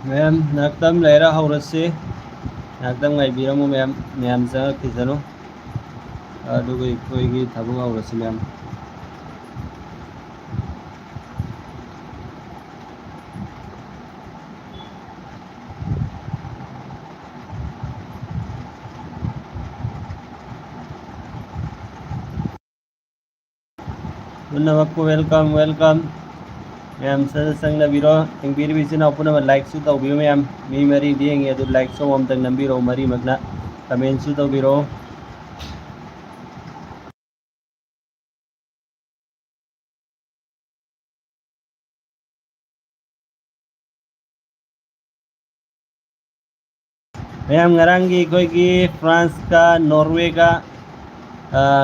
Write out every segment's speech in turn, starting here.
Ma'am नाकतम लेरा हौरसे नाकतम गाइबिरमु मैम मैम चंगखिसनु अदुगा इखोइगी थबक हौरसे मैम पुनमक्कु वेलकम वेलकम मैम संगनबिरो इंबिरबिसिना पुनम लाइक सु तौबियो मैम मी मरी दिएंगे अदु लाइक सो अमतंग नंबिरो मरी मगना कमेंट सु तौबिरो मैम ngaranggi कोई फ्रांस का नॉर्वे का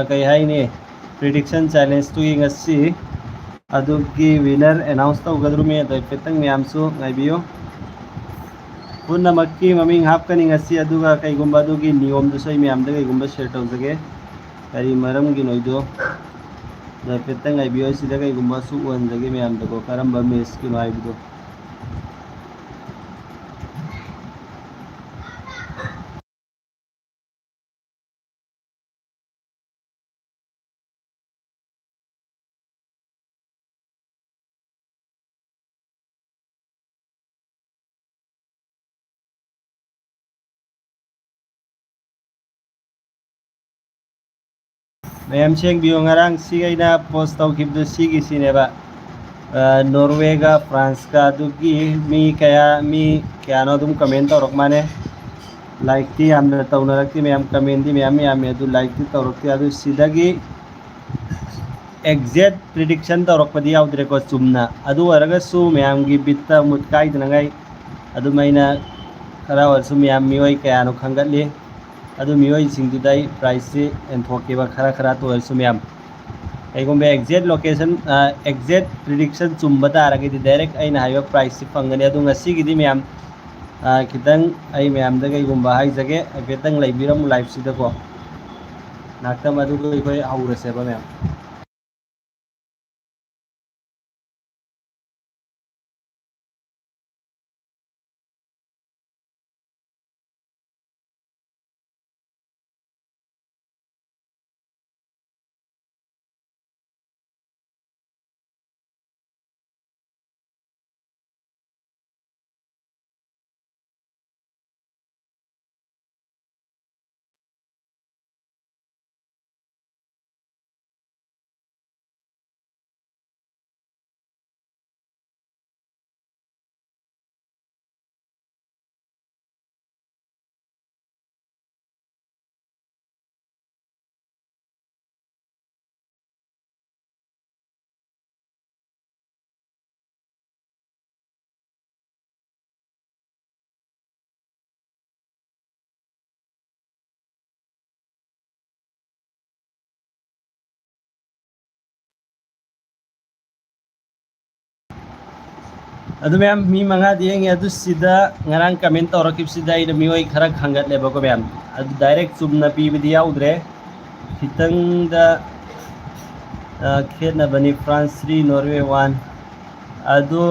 कई हाइने प्रिडिक्शन चैलेंज तु ngasi अदुगी विनर अनाउंस तौगद्रु में दो पेतंग मैमसु गाइबियो पुनमक्की ममिंग हापकनी ngasi अदुगा कईगुंबा अदुगी नियम दुसै मैमदा कईगुंबा शेयर तौजगे करी मरमगी नोइदो दो पेतंग गाइबियो सिदा कईगुंबा सु वनजगे मैमदा को करंबा मेस की माइबदो मैम शेंग बियो ngarang sigaina post तौखिबदु सिगी सिनेबा नॉर्वे का फ्रांस का अदुगी मी क्या नो तुम कमेंट तौरक माने लाइक ती हमने तौनरक्ति मैम कमेंट दी मैम याम अदु लाइक ती तौरक्ति अदु सिदागी एग्जैक्ट प्रिडिक्शन तौरकपदी याउद्रेको चुमना अदु वरगसु मैम गी बित्ता मुतकाइदनगाई अदु मैना खरा वर्सु मैम मियोय कयानो खंगतली अदु मियोय सिंगदुदाई प्राइस से एंथोकेबा खरा खरा तो वर्सु मैम कईगुंबे एग्जैक्ट लोकेशन एग्जैक्ट प्रिडिक्शन चुम्बा तारगदी डायरेक्ट अइना हाइबा प्राइस से फंगने अदु ngasiगidi मैम खितंग अइ मैम दा कईगुंबा हाइजगे बेतंग लाइबिरम लाइव सिदको नाकतम अदु कोई हौरसेबा मैम अदु मैम मी मंगा दिएंगे अदु सिदा ngarang कमेंट तौरकिबसिदा इ मियोय खरा खंगतलेबको मैम अदु डायरेक्ट चुमना पीबदी याउद्रे खितंगदा खेदनबनी फ्रांस 3 नॉर्वे 1 अदु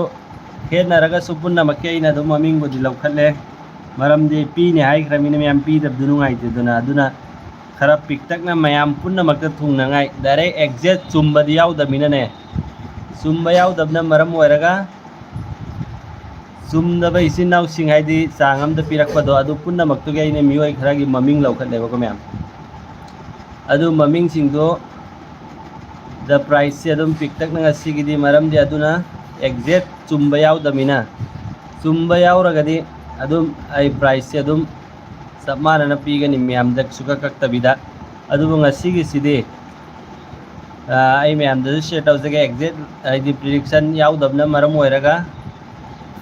खेदनरगा सुपुन्ना मक्केइना दु ममिंग बुदि लौखले मरमदि पीने हाइख्रमिना मैम पीदबदु नुंगाइतेदुना अदुना खरा पिक्तकना मैम पुन्ना मक्ता थुंगनांगाई डायरेक्ट एग्जैक्ट चुम्बदी याउदमिनाने चुम्बा याउदबना मरम ओइरगा चुमदबा इसिनाउ सिंहाइदी चांगमदा पिरकपदो अदु पुन्ना मक्तुगे आइने मियोय खरागी ममिंग लौखलेबको मैम अदु ममिंग सिंगदो द प्राइस से अदुम पिक्तक ngasiगidi मरमदि अदुना एग्जैक्ट चुम्बा याउदमिना चुम्बा याउरगदि अदुम आई प्राइस से अदुम सबमानना पीगनि मैमदा सुका कक्तबिदा अदुबो ngasiगी सिदि आई मैमदा शेयर तौजगे एग्जैक्ट आईदी प्रिडिक्शन याउदबना मरम ओइरगा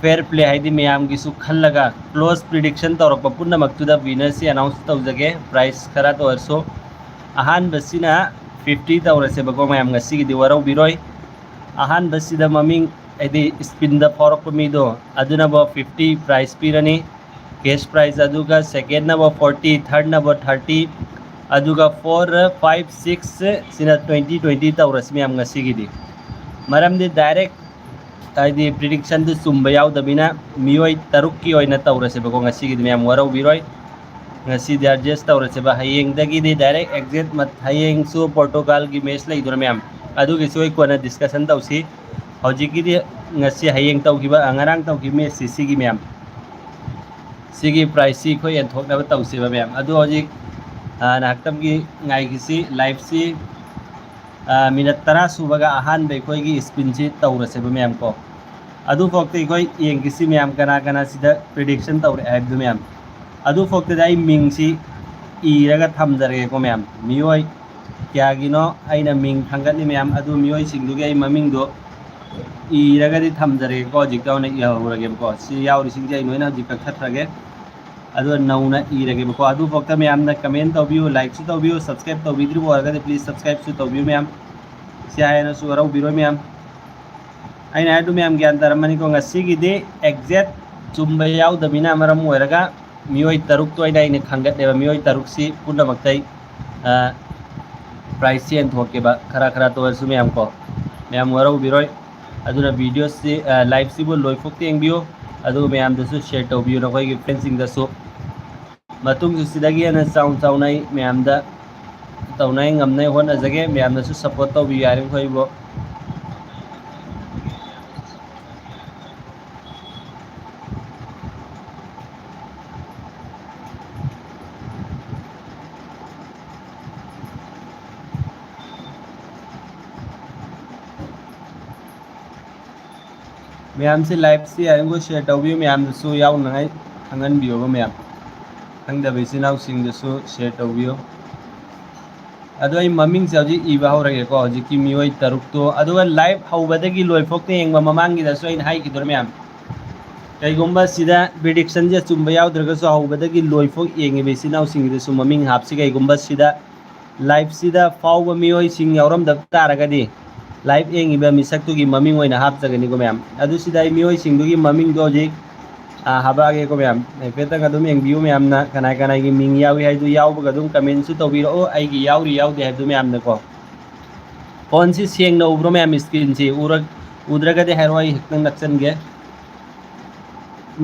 फेयर प्ले हाइदी मैम की खल्लगा क्लोज प्रिडिक्शन तौरप पुनः मक्तुदा विनर से अनाउंस तौजगे प्राइस खरा तौरसो Ahaan बसिना 50 तौरसे बको ma'am ngasiगidi वरौ बिरोय Ahaan बसिदा ममिंग आइदी spin the फौरप मीदो अदुना बो 50 price Peerni cash price अदुगा second ना बो 40 थर्ड ना बो 30 अदुगा 4 5 6 सिना 20 तौरस मैम ngasiगidi मरमदि डायरेक्ट ꯍꯥꯏꯗꯤ ꯄ꯭ꯔꯤꯗꯤꯛꯁꯟꯗꯨ ꯆꯨꯝꯕ ꯌꯥꯎꯗꯕꯤꯅ ꯃꯤꯑꯣꯏ ꯇꯔꯨꯛꯀꯤ ꯑꯣꯏꯅ ꯇꯧꯔꯁꯦꯕꯀꯣ ꯉꯁꯤꯒꯤꯗꯤ ꯃꯌꯥꯝ ꯋꯥꯔꯧꯕꯤꯔꯣꯏ ꯉꯁꯤꯗꯤ ꯑꯦꯗꯖꯁ ꯇꯧꯔꯁꯦꯕ ꯍꯌꯦꯡꯗꯒꯤꯗꯤ ꯗꯥꯏꯔꯦꯛ ꯑꯦꯛꯖꯦꯛ ꯍꯌꯦꯡꯁꯨ ꯄꯣꯔꯇꯨꯒꯥꯜꯒꯤ ꯃꯦꯠꯆ ꯂꯩꯗꯣꯏꯅ ꯃꯌꯥꯝ ꯑꯗꯨꯒꯤꯁꯨ ꯑꯩ ꯀꯣꯟꯅ ꯗꯤꯁꯀꯁꯟ ꯇꯧꯁꯤ ꯍꯧꯖꯤꯛꯀꯤꯗꯤ ꯉꯁꯤ ꯍꯌꯦꯡ ꯇꯧꯈꯤꯕ ꯉꯔꯥꯡ ꯇꯧꯈꯤꯕ ꯃꯦꯠꯆꯁꯤ ꯁꯤꯒꯤ ꯃꯌꯥꯝ ꯁꯤꯒꯤ ꯄ꯭ꯔꯥꯏꯁꯁꯤ ꯑꯩꯈꯣꯏ ꯌꯦꯟꯊꯣꯛꯅꯕ ꯇꯧꯁꯦꯕ ꯃꯌꯥꯝ ꯑꯗꯣ ꯍꯧꯖꯤꯛ ꯉꯥꯏꯍꯥꯛꯇꯪꯒꯤ ꯉꯥꯏꯒꯤꯁꯤ ꯂꯥꯏꯚꯁꯤ ꯃꯤꯅꯠ 10 ꯁꯨꯕꯒ ꯑꯍꯥꯟꯕ ꯑꯩꯈꯣꯏꯒꯤ ꯁ꯭ꯄꯤꯟꯁꯤ ꯇꯧꯔꯁꯦꯕ ꯃꯌꯥꯝ ꯀꯣ ꯑꯗꯨꯐꯥꯎꯇ ꯑꯩꯈꯣꯏ ꯌꯦꯡꯒꯤꯁꯤ ꯃꯌꯥꯝ ꯀꯅꯥ ꯀꯅꯥ ꯁꯤꯗ ꯄ꯭ꯔꯤꯗꯤꯛꯁꯟ ꯇꯧꯔꯛꯑꯦ ꯍꯥꯏꯕꯗꯨ ꯃꯌꯥꯝ ꯑꯗꯨꯐꯥꯎꯇꯗ ꯑꯩ ꯃꯤꯡꯁꯤ ꯏꯔꯒ ꯊꯝꯖꯔꯒꯦꯀꯣ ꯃꯌꯥꯝ ꯃꯤꯑꯣꯏ ꯀꯌꯥꯒꯤꯅꯣ ꯑꯩꯅ ꯃꯤꯡ ꯊꯥꯡꯒꯠꯂꯤ ꯃꯌꯥꯝ ꯑꯗꯨ ꯃꯤꯑꯣꯏꯁꯤꯡꯗꯨꯒꯤ ꯑꯩ ꯃꯃꯤꯡꯗꯣ ꯏꯔꯒꯗꯤ ꯊꯝꯖꯔꯒꯦꯀꯣ ꯍꯧꯖꯤꯛꯇ ꯑꯣꯏꯅ ꯏꯍꯧꯔꯒꯦꯕꯀꯣ ꯁꯤ ꯌꯥꯎꯔꯤꯁꯤꯡꯁꯦ ꯑꯩ ꯂꯣꯏꯅ ꯍꯧꯖꯤꯛ ꯀꯛꯊꯠꯈ꯭ꯔꯒꯦ ꯑꯗꯨꯒ ꯅꯧꯅ ꯏꯔꯒꯦꯕꯀꯣ ꯑꯗꯨꯐꯥꯎꯇ ꯃꯌꯥꯝꯅ ꯀꯃꯦꯟ ꯇꯧꯕꯤꯌꯨ ꯂꯥꯏꯛꯁꯨ ꯇꯧꯕꯤꯌꯨ ꯁꯕꯁꯀ꯭राꯏब ꯇꯧꯕꯤꯗ꯭ꯔꯤꯕ ꯑꯣꯏꯔꯒꯗꯤ ꯄ꯭ꯂꯤꯖ ꯁꯕꯁꯀ꯭राꯏꯕꯁꯨ ꯇꯧꯕꯤꯌꯨ ꯃꯌꯥꯝ ꯁꯤ ꯍꯥꯏꯅꯁꯨ ꯋꯥꯔꯧꯕꯤꯔꯣꯏ ꯃꯌꯥꯝ ꯑꯩꯅ ꯍꯥꯏꯗꯨ ꯃꯌꯥꯝ ꯒ꯭ꯌꯥꯟ ꯇꯥꯔꯝꯃꯅꯤꯀꯣ ꯉꯁꯤꯒꯤꯗꯤ ꯑꯦꯛꯖꯦꯛ ꯆꯨꯝꯕ ꯌꯥꯎꯗꯕꯤꯅ ꯃꯔꯝ ꯑꯣꯏꯔꯒ ꯃꯤꯑꯣꯏ ꯇꯔꯨꯛꯇꯣ ꯑꯩꯅ ꯈꯟꯒꯠꯂꯦꯕ ꯃꯤꯑꯣꯏ ꯇꯔꯨꯛꯁꯤ ꯄꯨꯝꯅꯃꯛꯇꯩ ꯄ꯭ꯔꯥꯏꯁ ꯌꯦꯟꯊꯣꯛꯀꯦꯕ ꯈꯔ ꯈꯔ ꯇꯣꯏꯔꯁꯨ ꯃꯌꯥꯝ ꯀꯣ ꯃꯌꯥꯝ ꯋꯥꯔꯧꯕꯤꯔꯣꯏ ꯑꯗꯨꯅ ꯚꯤꯗꯤꯑꯣꯁꯤ ꯂꯥꯏꯚꯁꯤꯕꯨ ꯂꯣꯏꯐꯥꯎꯇ ꯌꯦꯡꯕꯤꯌꯨ ꯑꯗꯨꯒ ꯃꯌꯥꯝꯗꯁꯨ ꯁꯦꯌꯔ ꯇꯧꯕꯤꯌꯨ ꯅꯈꯣꯏꯒꯤ ꯐ꯭ꯔꯦꯟꯁꯤꯡꯗꯁꯨ ꯃꯇꯨꯡꯁꯨ ꯁꯤꯗꯒꯤ ꯍꯦꯟꯅ ꯆꯥꯎꯅ ꯑꯩ ꯃꯌꯥꯝꯗ ꯇꯧꯅꯉꯥꯏ ꯉꯝꯅꯉꯥꯏ ꯍꯣꯠꯅꯖꯒꯦ ꯃꯌꯥꯝꯅꯁꯨ ꯁꯞꯄꯣꯔꯠ ꯇꯧꯕꯤꯌꯨ ꯌꯥꯔꯤꯃꯈꯩꯕꯨ ꯃꯌꯥꯝꯁꯤ ꯂꯥꯏꯚꯁꯤ ꯌꯥꯔꯤꯃꯈꯩ ꯁꯦꯌꯔ ꯇꯧꯕꯤꯌꯨ ꯃꯌꯥꯝꯗꯁꯨ ꯌꯥꯎꯅꯉꯥꯏ ꯈꯪꯍꯟꯕꯤꯌꯨꯕ ꯃꯌꯥꯝ ꯈꯪꯗꯕ ꯏꯆꯤꯜ ꯏꯅꯥꯎꯁꯤꯡꯗꯁꯨ ꯁꯦꯌꯔ ꯇꯧꯕꯤꯌꯨ ꯑꯗꯣ ꯑꯩ ꯃꯃꯤꯡꯁꯦ ꯍꯧꯖꯤꯛ ꯏꯕ ꯍꯧꯔꯒꯦꯀꯣ ꯍꯧꯖꯤꯛꯀꯤ ꯃꯤꯑꯣꯏ ꯇꯔꯨꯛꯇꯣ ꯑꯗꯨꯒ ꯂꯥꯏꯚ ꯍꯧꯕꯗꯒꯤ ꯂꯣꯏꯐꯥꯎꯇ ꯌꯦꯡꯕ ꯃꯃꯥꯡꯒꯤꯗꯁꯨ ꯑꯩꯅ ꯍꯥꯏꯈꯤꯗꯣꯏ ꯃꯌꯥꯝ ꯀꯩꯒꯨꯝꯕ ꯁꯤꯗ ꯄ꯭ꯔꯤꯗꯤꯛꯁꯟꯁꯦ ꯆꯨꯝꯕ ꯌꯥꯎꯗ꯭ꯔꯒꯁꯨ ꯍꯧꯕꯗꯒꯤ ꯂꯣꯏꯐꯥꯎ ꯌꯦꯡꯉꯤꯕ ꯏꯆꯤꯜ ꯏꯅꯥꯎꯁꯤꯡꯒꯤꯗꯁꯨ ꯃꯃꯤꯡ ꯍꯥꯞꯁꯤ ꯀꯩꯒꯨꯝꯕ ꯁꯤꯗ ꯂꯥꯏꯚꯁꯤꯗ ꯐꯥꯎꯕ ꯃꯤꯑꯣꯏꯁꯤꯡ ꯌꯥꯎꯔꯝꯗꯕ ꯇꯥꯔꯒꯗꯤ ꯂꯥꯏꯚ ꯌꯦꯡꯉꯤꯕ ꯃꯤꯁꯛꯇꯨꯒꯤ ꯃꯃꯤꯡ ꯑꯣꯏꯅ ꯍꯥꯞꯆꯒꯅꯤꯀꯣ ꯃꯌꯥꯝ ꯑꯗꯨ ꯁꯤꯗ ꯑꯩ ꯃꯤꯑꯣꯏꯁꯤꯡꯗꯨꯒꯤ ꯃꯃꯤꯡꯗꯣ ꯍꯧꯖꯤꯛ ꯍꯥꯞꯄꯛꯑꯒꯦꯀꯣ ꯃꯌꯥꯝ ꯍꯥꯏꯐꯦꯠꯇꯪ ꯑꯗꯨꯝ ꯌꯦꯡꯕꯤꯌꯨ ꯃꯌꯥꯝꯅ ꯀꯅꯥ ꯀꯅꯥꯒꯤ ꯃꯤꯡ ꯌꯥꯎꯏ ꯍꯥꯏꯗꯨ ꯌꯥꯎꯕꯒ ꯑꯗꯨꯝ ꯀꯃꯦꯟꯁꯨ ꯇꯧꯕꯤꯔꯛꯑꯣ ꯑꯩꯒꯤ ꯌꯥꯎꯔꯤ ꯌꯥꯎꯗꯦ ꯍꯥꯏꯕꯗꯨ ꯃꯌꯥꯝꯅꯀꯣ ꯐꯣꯟꯁꯤ ꯁꯦꯡꯅ ꯎꯕ꯭ꯔꯣ ꯃꯌꯥꯝ ꯁ꯭ꯀ꯭ꯔꯤꯟꯁꯤ ꯎꯗ꯭ꯔꯒꯗꯤ ꯍꯥꯏꯔꯛꯑꯣ ꯑꯩ ꯍꯦꯛꯇꯪ ꯅꯛꯁꯟꯒꯦ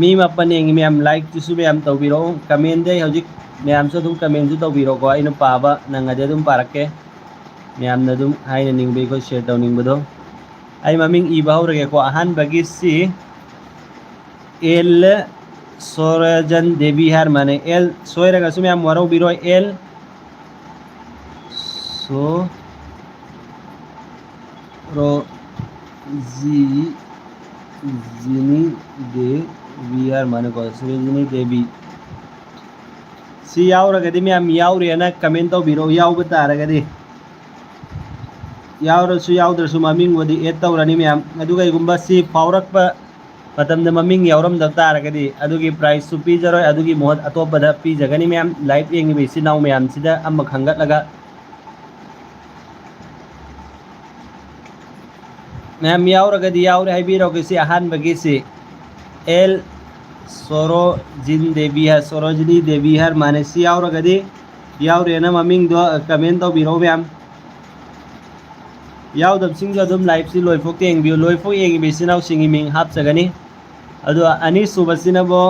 ꯃꯤ 9 ꯌꯦꯡꯉꯤ ꯃꯌꯥꯝ ꯂꯥꯏꯛꯇꯨꯁꯨ ꯃꯌꯥꯝ ꯇꯧꯕꯤꯔꯛꯑꯣ ꯀꯃꯦꯟꯗꯤ ꯑꯩ ꯍꯧꯖꯤꯛ ꯃꯌꯥꯝꯁꯨ ꯑꯗꯨꯝ ꯀꯃꯦꯟꯁꯨ ꯇꯧꯕꯤꯔꯛꯑꯣꯀꯣ ꯑꯩꯅ ꯄꯥꯕ ꯅꯪꯉꯗꯤ ꯑꯗꯨꯝ ꯄꯥꯔꯛꯀꯦ ꯃꯌꯥꯝꯅ ꯑꯗꯨꯝ ꯍꯥꯏꯅꯅꯤꯡꯕ ꯑꯩꯈꯣꯏ ꯁꯦꯌꯔ ꯇꯧꯅꯤꯡꯕꯗꯣ ꯑꯩ ꯃꯃꯤꯡ ꯏꯕ ꯍꯧꯔꯒꯦꯀꯣ ꯑꯍꯥꯟꯕꯒꯤꯁꯤ एल सोरजन देवी हार माने एल सोयरगसु मैम वरौबिरो एल सो रो जी जिनी देवी हार माने को सोरजनी देवी सी यावरगदि मैम यावरेना कमेंट तौबिरो यावब तारगदि यावरसु यावद्रसु ममिंगवदि एड तौरनी मैम अदुगा इगुंबा सी फावरकपा मतमद ममिंग यावरमदब तारगदि अदुगी प्राइस सु पीजरोय अदुगी मोहत अतोपदा पीजगनी मैम लाइव येंगिबि सिनाव मैम सिदा अम्म खंगतलगा मैम यावरगदि यावरे हाइबिरोगसि अहानबगिसि एल सोरोजिन देवी है सोरोजिनी देवी हर माने सी यावरगदि यावरेना ममिंग दो कमेंट तौबिरो मैम यावदबसिंग अदुम लाइव सि लोइफोक येंगिबि लोइफोक येंगिबि सिनाव सिंगी मिंग हापजगनी अदु अनी सुबसिनबो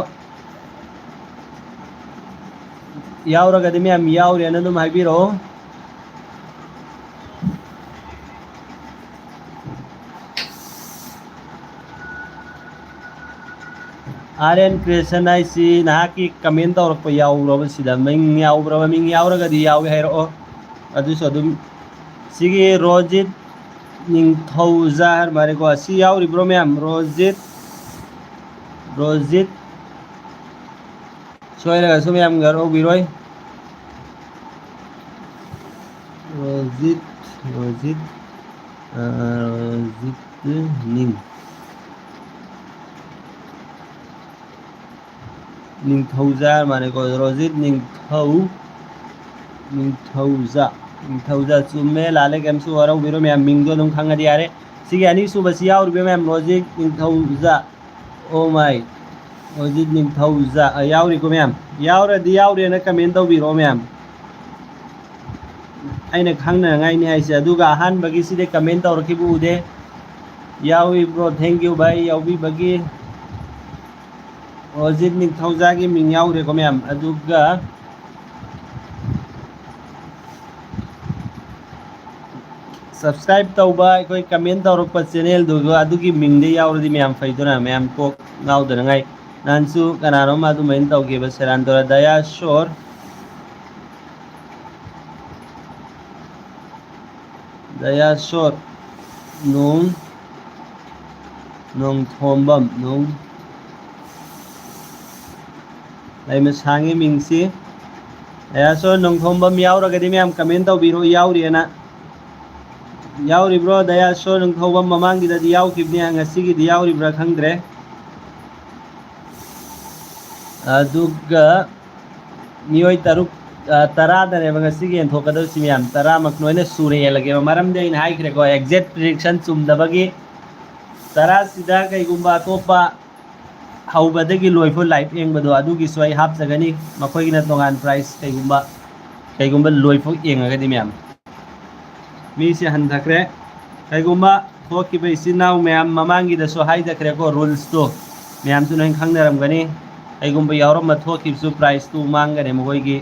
यावरगदि मैम यावरेना दुम हाइबिरो आरएन क्रिएशन आइसी नाकी कमेंट तौरप यावरब सिदा मिंग यावरब मिंग यावरगदि यावे हैरो अदुसो दुम सिगी रोजित निंगथौजा हर मारे को सी यावरिब्रो मैम रोजित सोयरगसु मैम गरो बिरोय रोजित निंग निंगथौजा माने को रोजित निंगथौजा चुमे लाले गेमसु वरौ बिरो मैम मिंगदो दुम खंगदि यारे सिगे अनी सुबसि यावरिबो मैम रोजित निंगथौजा ओ माय रोजित निंगथौजा यावरिको मैम यावरदि यावरेना कमेंट तौबिरो मैम अने खाने हाइसे अहानबगी कमेंट तौरखिबु उदे यावी ब्रो थैंक यू भाई यावी बगी ओजित निथौजागी मिंग यावरे को मैम अदुगा सब्सक्राइब तौबा कोई कमेंट तौरप चैनल दुगा अदुगी मिंगदे यावरदी मैम फैदुना मैम को नाउदनगाई नानसु कनानो मादु मेन तौगे बसरान तोरा दया शोर nung thombam nung lai ma sangi mingsi dayashor nung thombam yaura gadi ma'am comment तौबिरो यावरी ना यावरी ब्रो दयाशोर nung thombam mamangi da यावखिबनि ngasi gi यावरी ब्रा खंगद्रे अदुगा मियोय तारुक तरा दने ngasi gi enthokadau si ma'am तरा maknoine sure yelage maram de in hai khre ko exact prediction chumdabagi तरा सिदा कईगुम्बा अतोपा हौबदगी लोइफो लाइफ एंगबदो अदुगी सोय हापजगनी मखोयगिना तोंगान प्राइस कईगुम्बा लोइफो एंगगदी मैम मीसे हंथखरे कईगुम्बा थोकिबे इसिनाउ मैम ममांगी दसो हाइदखरे को रूल्स तो मैम तु नहिं खंगनरमगनी कईगुम्बा यावरम थोकिबसु प्राइस तु मांगने मखोयगी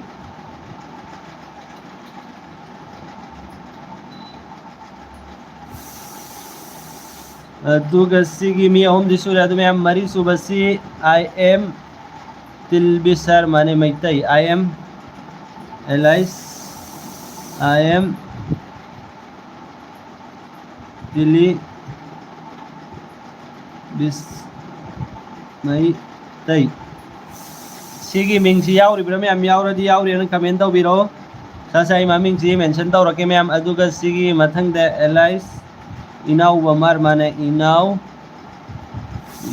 दुगसी मी अहम दिसुरे अदु मैम मरी सुबसी आई एम तिलबिसर माने Meitei I am alias I am तिली बिस मैतई सिगी मिंगसी यावरिब्रा मैम यावरदी यावरी न कमेंट तौबिरो सासाई ममिंगसी मेंशन तौरके मैम अदुगा सिगी मथंगदे एलाइस इनाउ बमार माने इनाउ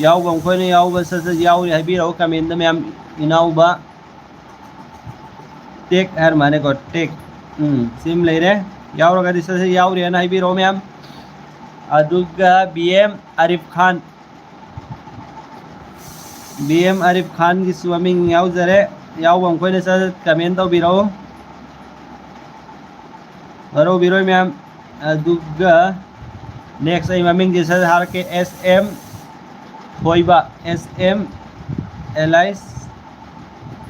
याउ बम खोने याउ बस याउ हाइबिरो कमेंट मैम इनाउ बा टेक हर माने को टेक सिम लेरे याउ रगदी ससे याउ रे ना हाइबिरो मैम अदुगा बीएम आरिफ खान की स्विमिंग याउ जरे याउ बम खोने ससे कमेंट तो बिरो बरो बिरो मैम अदुगा नेक्स्ट आई ममिंग जैसा हार के एस एम एलाइस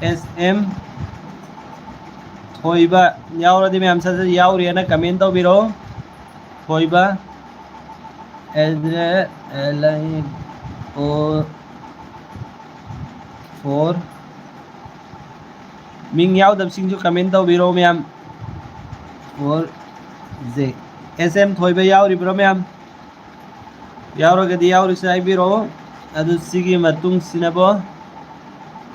एस एम थोइबा यावरदी मैम ससे यावरी ना कमेंट तो बिरो थोइबा एद्रे एलाई ओ फोर मिंग याव दबसिंग जो कमेंट तो बिरो मैम और जे एस एम थोइबा यावरी ब्रो मैम यावरगदी यावरी साइबिरो अदु सिगी मतुंग सिनबो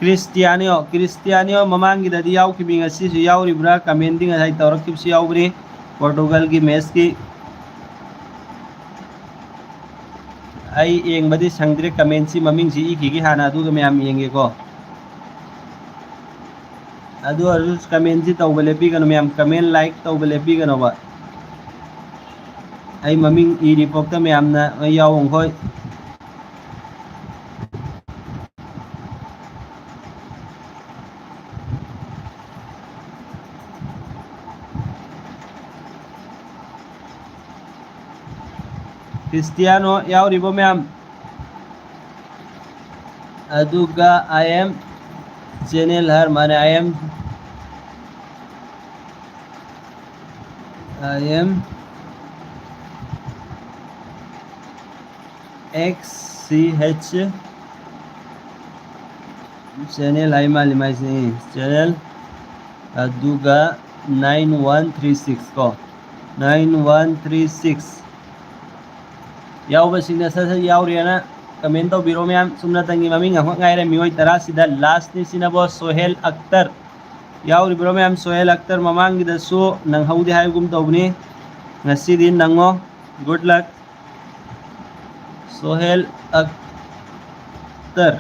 क्रिस्टियानियो ममांगी ददी याव किबिंग असि सु यावरी ब्रा कमेंटिंग हाइ तौरकिब सु यावरी पोर्टुगल की मैच की आई एंगबदी संगद्रे कमेंट सि ममिंग सि इखिगी हाना अदुगा मैम येंगे को अदु अरुस कमेंट सि तौबले पिगनो मैम कमेंट लाइक तौबले पिगनो बा आई ममिंग ई रिपोर्ट मैम ना याव खोई क्रिस्टियानो यावरिबो मैम अदुगा आई एम चैनल हर माने I am XCH channel ay malimay channel aduga 9136 ko 9136 yaw ba singna sa yaw riana comment to biro ma'am sumna tangi maming ngak ngai re mioi tara sida last ni sinabo Sohel Akhtar yaw ri biro ma'am Sohel Akhtar mamang gida so nang haudi hay gum tawni ngasi din nango good luck Sohel Akhtar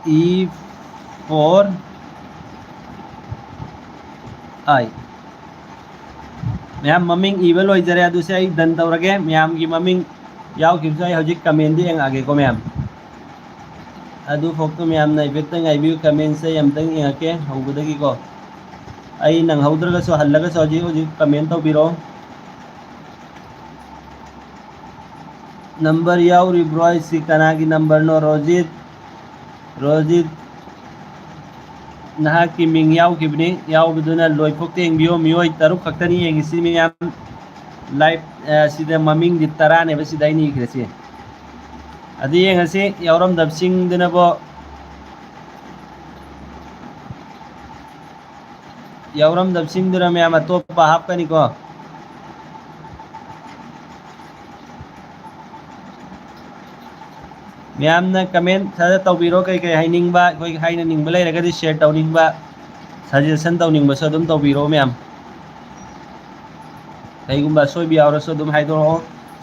E4I ma'am ममिंग इवल हो जरे अदु से आई दन तौरगे ma'am की ममिंग याव किबसाई हजिक comment दी एंग आगे को मैम अदु फोक्तो मैम ना इफेक्ट ngai व्यू कमेंट से यमतंग यके हौबदगी को आई नंग हौद्रगा सो हल्लगा सो जी कमेंट तो बिरो number याउरिब्रो IC कनागी number no Rojit Rojit नहाकी Ming याउखिबनी याउबदुना लोइफोक्ते एंबियो मियोय तरुक खक्तनी एंगिसि मियाम live सिदा ममिंग दि तराने बसिदा इनी इख्रेसि अदि एंगसि याउरम दबसिंग दिनबो याउरम दबसिंग दुना मियाम अतोप्पा हापकनिको मैम कमेंट सादा तौबीरो कई कई हाइनिंगबा कोई हाइना निंगबा लेरगदि शेयर तौनिंगबा सजेशन तौनिंगबसो अदुम तौबीरो मैम कईगुंबा सोइबि यावरसो अदुम हाइदोरो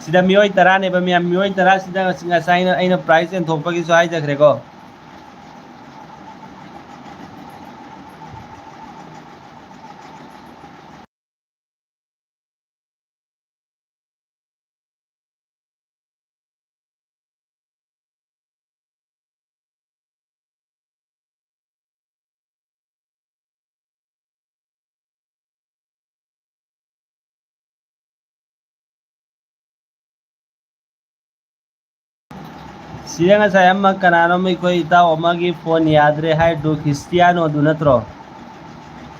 सिदा मियोय तरानेबा मैम मियोय तरा सिदा ngसाइना आइना प्राइस एन थोकपगिसो हाइजखरेको सिदा ngसाइ अम्मा कनानो मैखोय इताव अमागी फोन याद्रे हाइदु क्रिस्टियानो दु नत्रो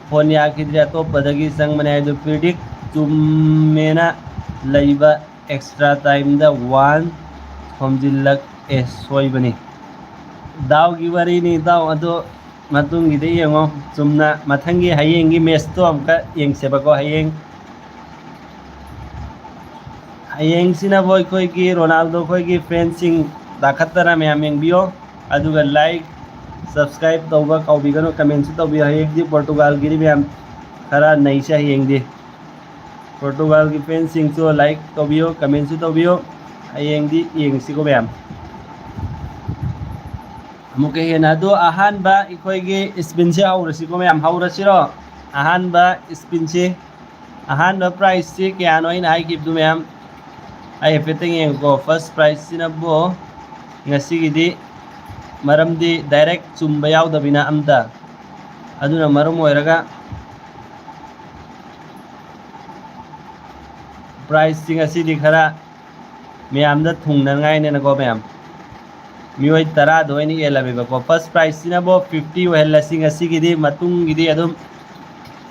फोन याखिद्रे अतोप्पदगी संगमने हाइदु प्रिडिक्ट चुम्मेना लैबा एक्स्ट्रा टाइम दा 1 थोमजिल्लक सोइबनी दावगी वरीनी दाव अदो मतुंगिदे येंगो चुमना मथंगी हयेंगी मैच तो अमका येंगसेबको हयेंगसिना बोय कोई की रोनाल्डो कोई की फैंसिंग दाखतरा मैम येंगबियो अदुगा लाइक सब्सक्राइब तौबा काउबिगनो कमेंट तौबियो हयेंगदी पोर्तुगाल गिरी मैम खरा नईसा हयेंगदी पोर्तुगाल की फैंसिंग तो लाइक तौबियो कमेंट तौबियो हयेंगदी येंगसिको मैम मुके हेना दो अहानबा इखोयगी स्पिनसे हौरसिको मैम हौरसिरो अहानबा स्पिनसे अहानबा प्राइस से क्यानो इन हाइकिबदु मैम आई हेफेतेंग येंगको फर्स्ट प्राइस सिनबो ngasiगidi मरमदी डायरेक्ट चुम्बा यावदबिना अमता अदुना मरम ओइरगा प्राइस सिंग असिदि खरा मैमदा थुंगनगाइनेनको मैम मियोय तरा दोइनी एलाबेबको फर्स्ट प्राइस सिनबो 50 ओहेलसिंग असिगidi मतुंगिदी अदुम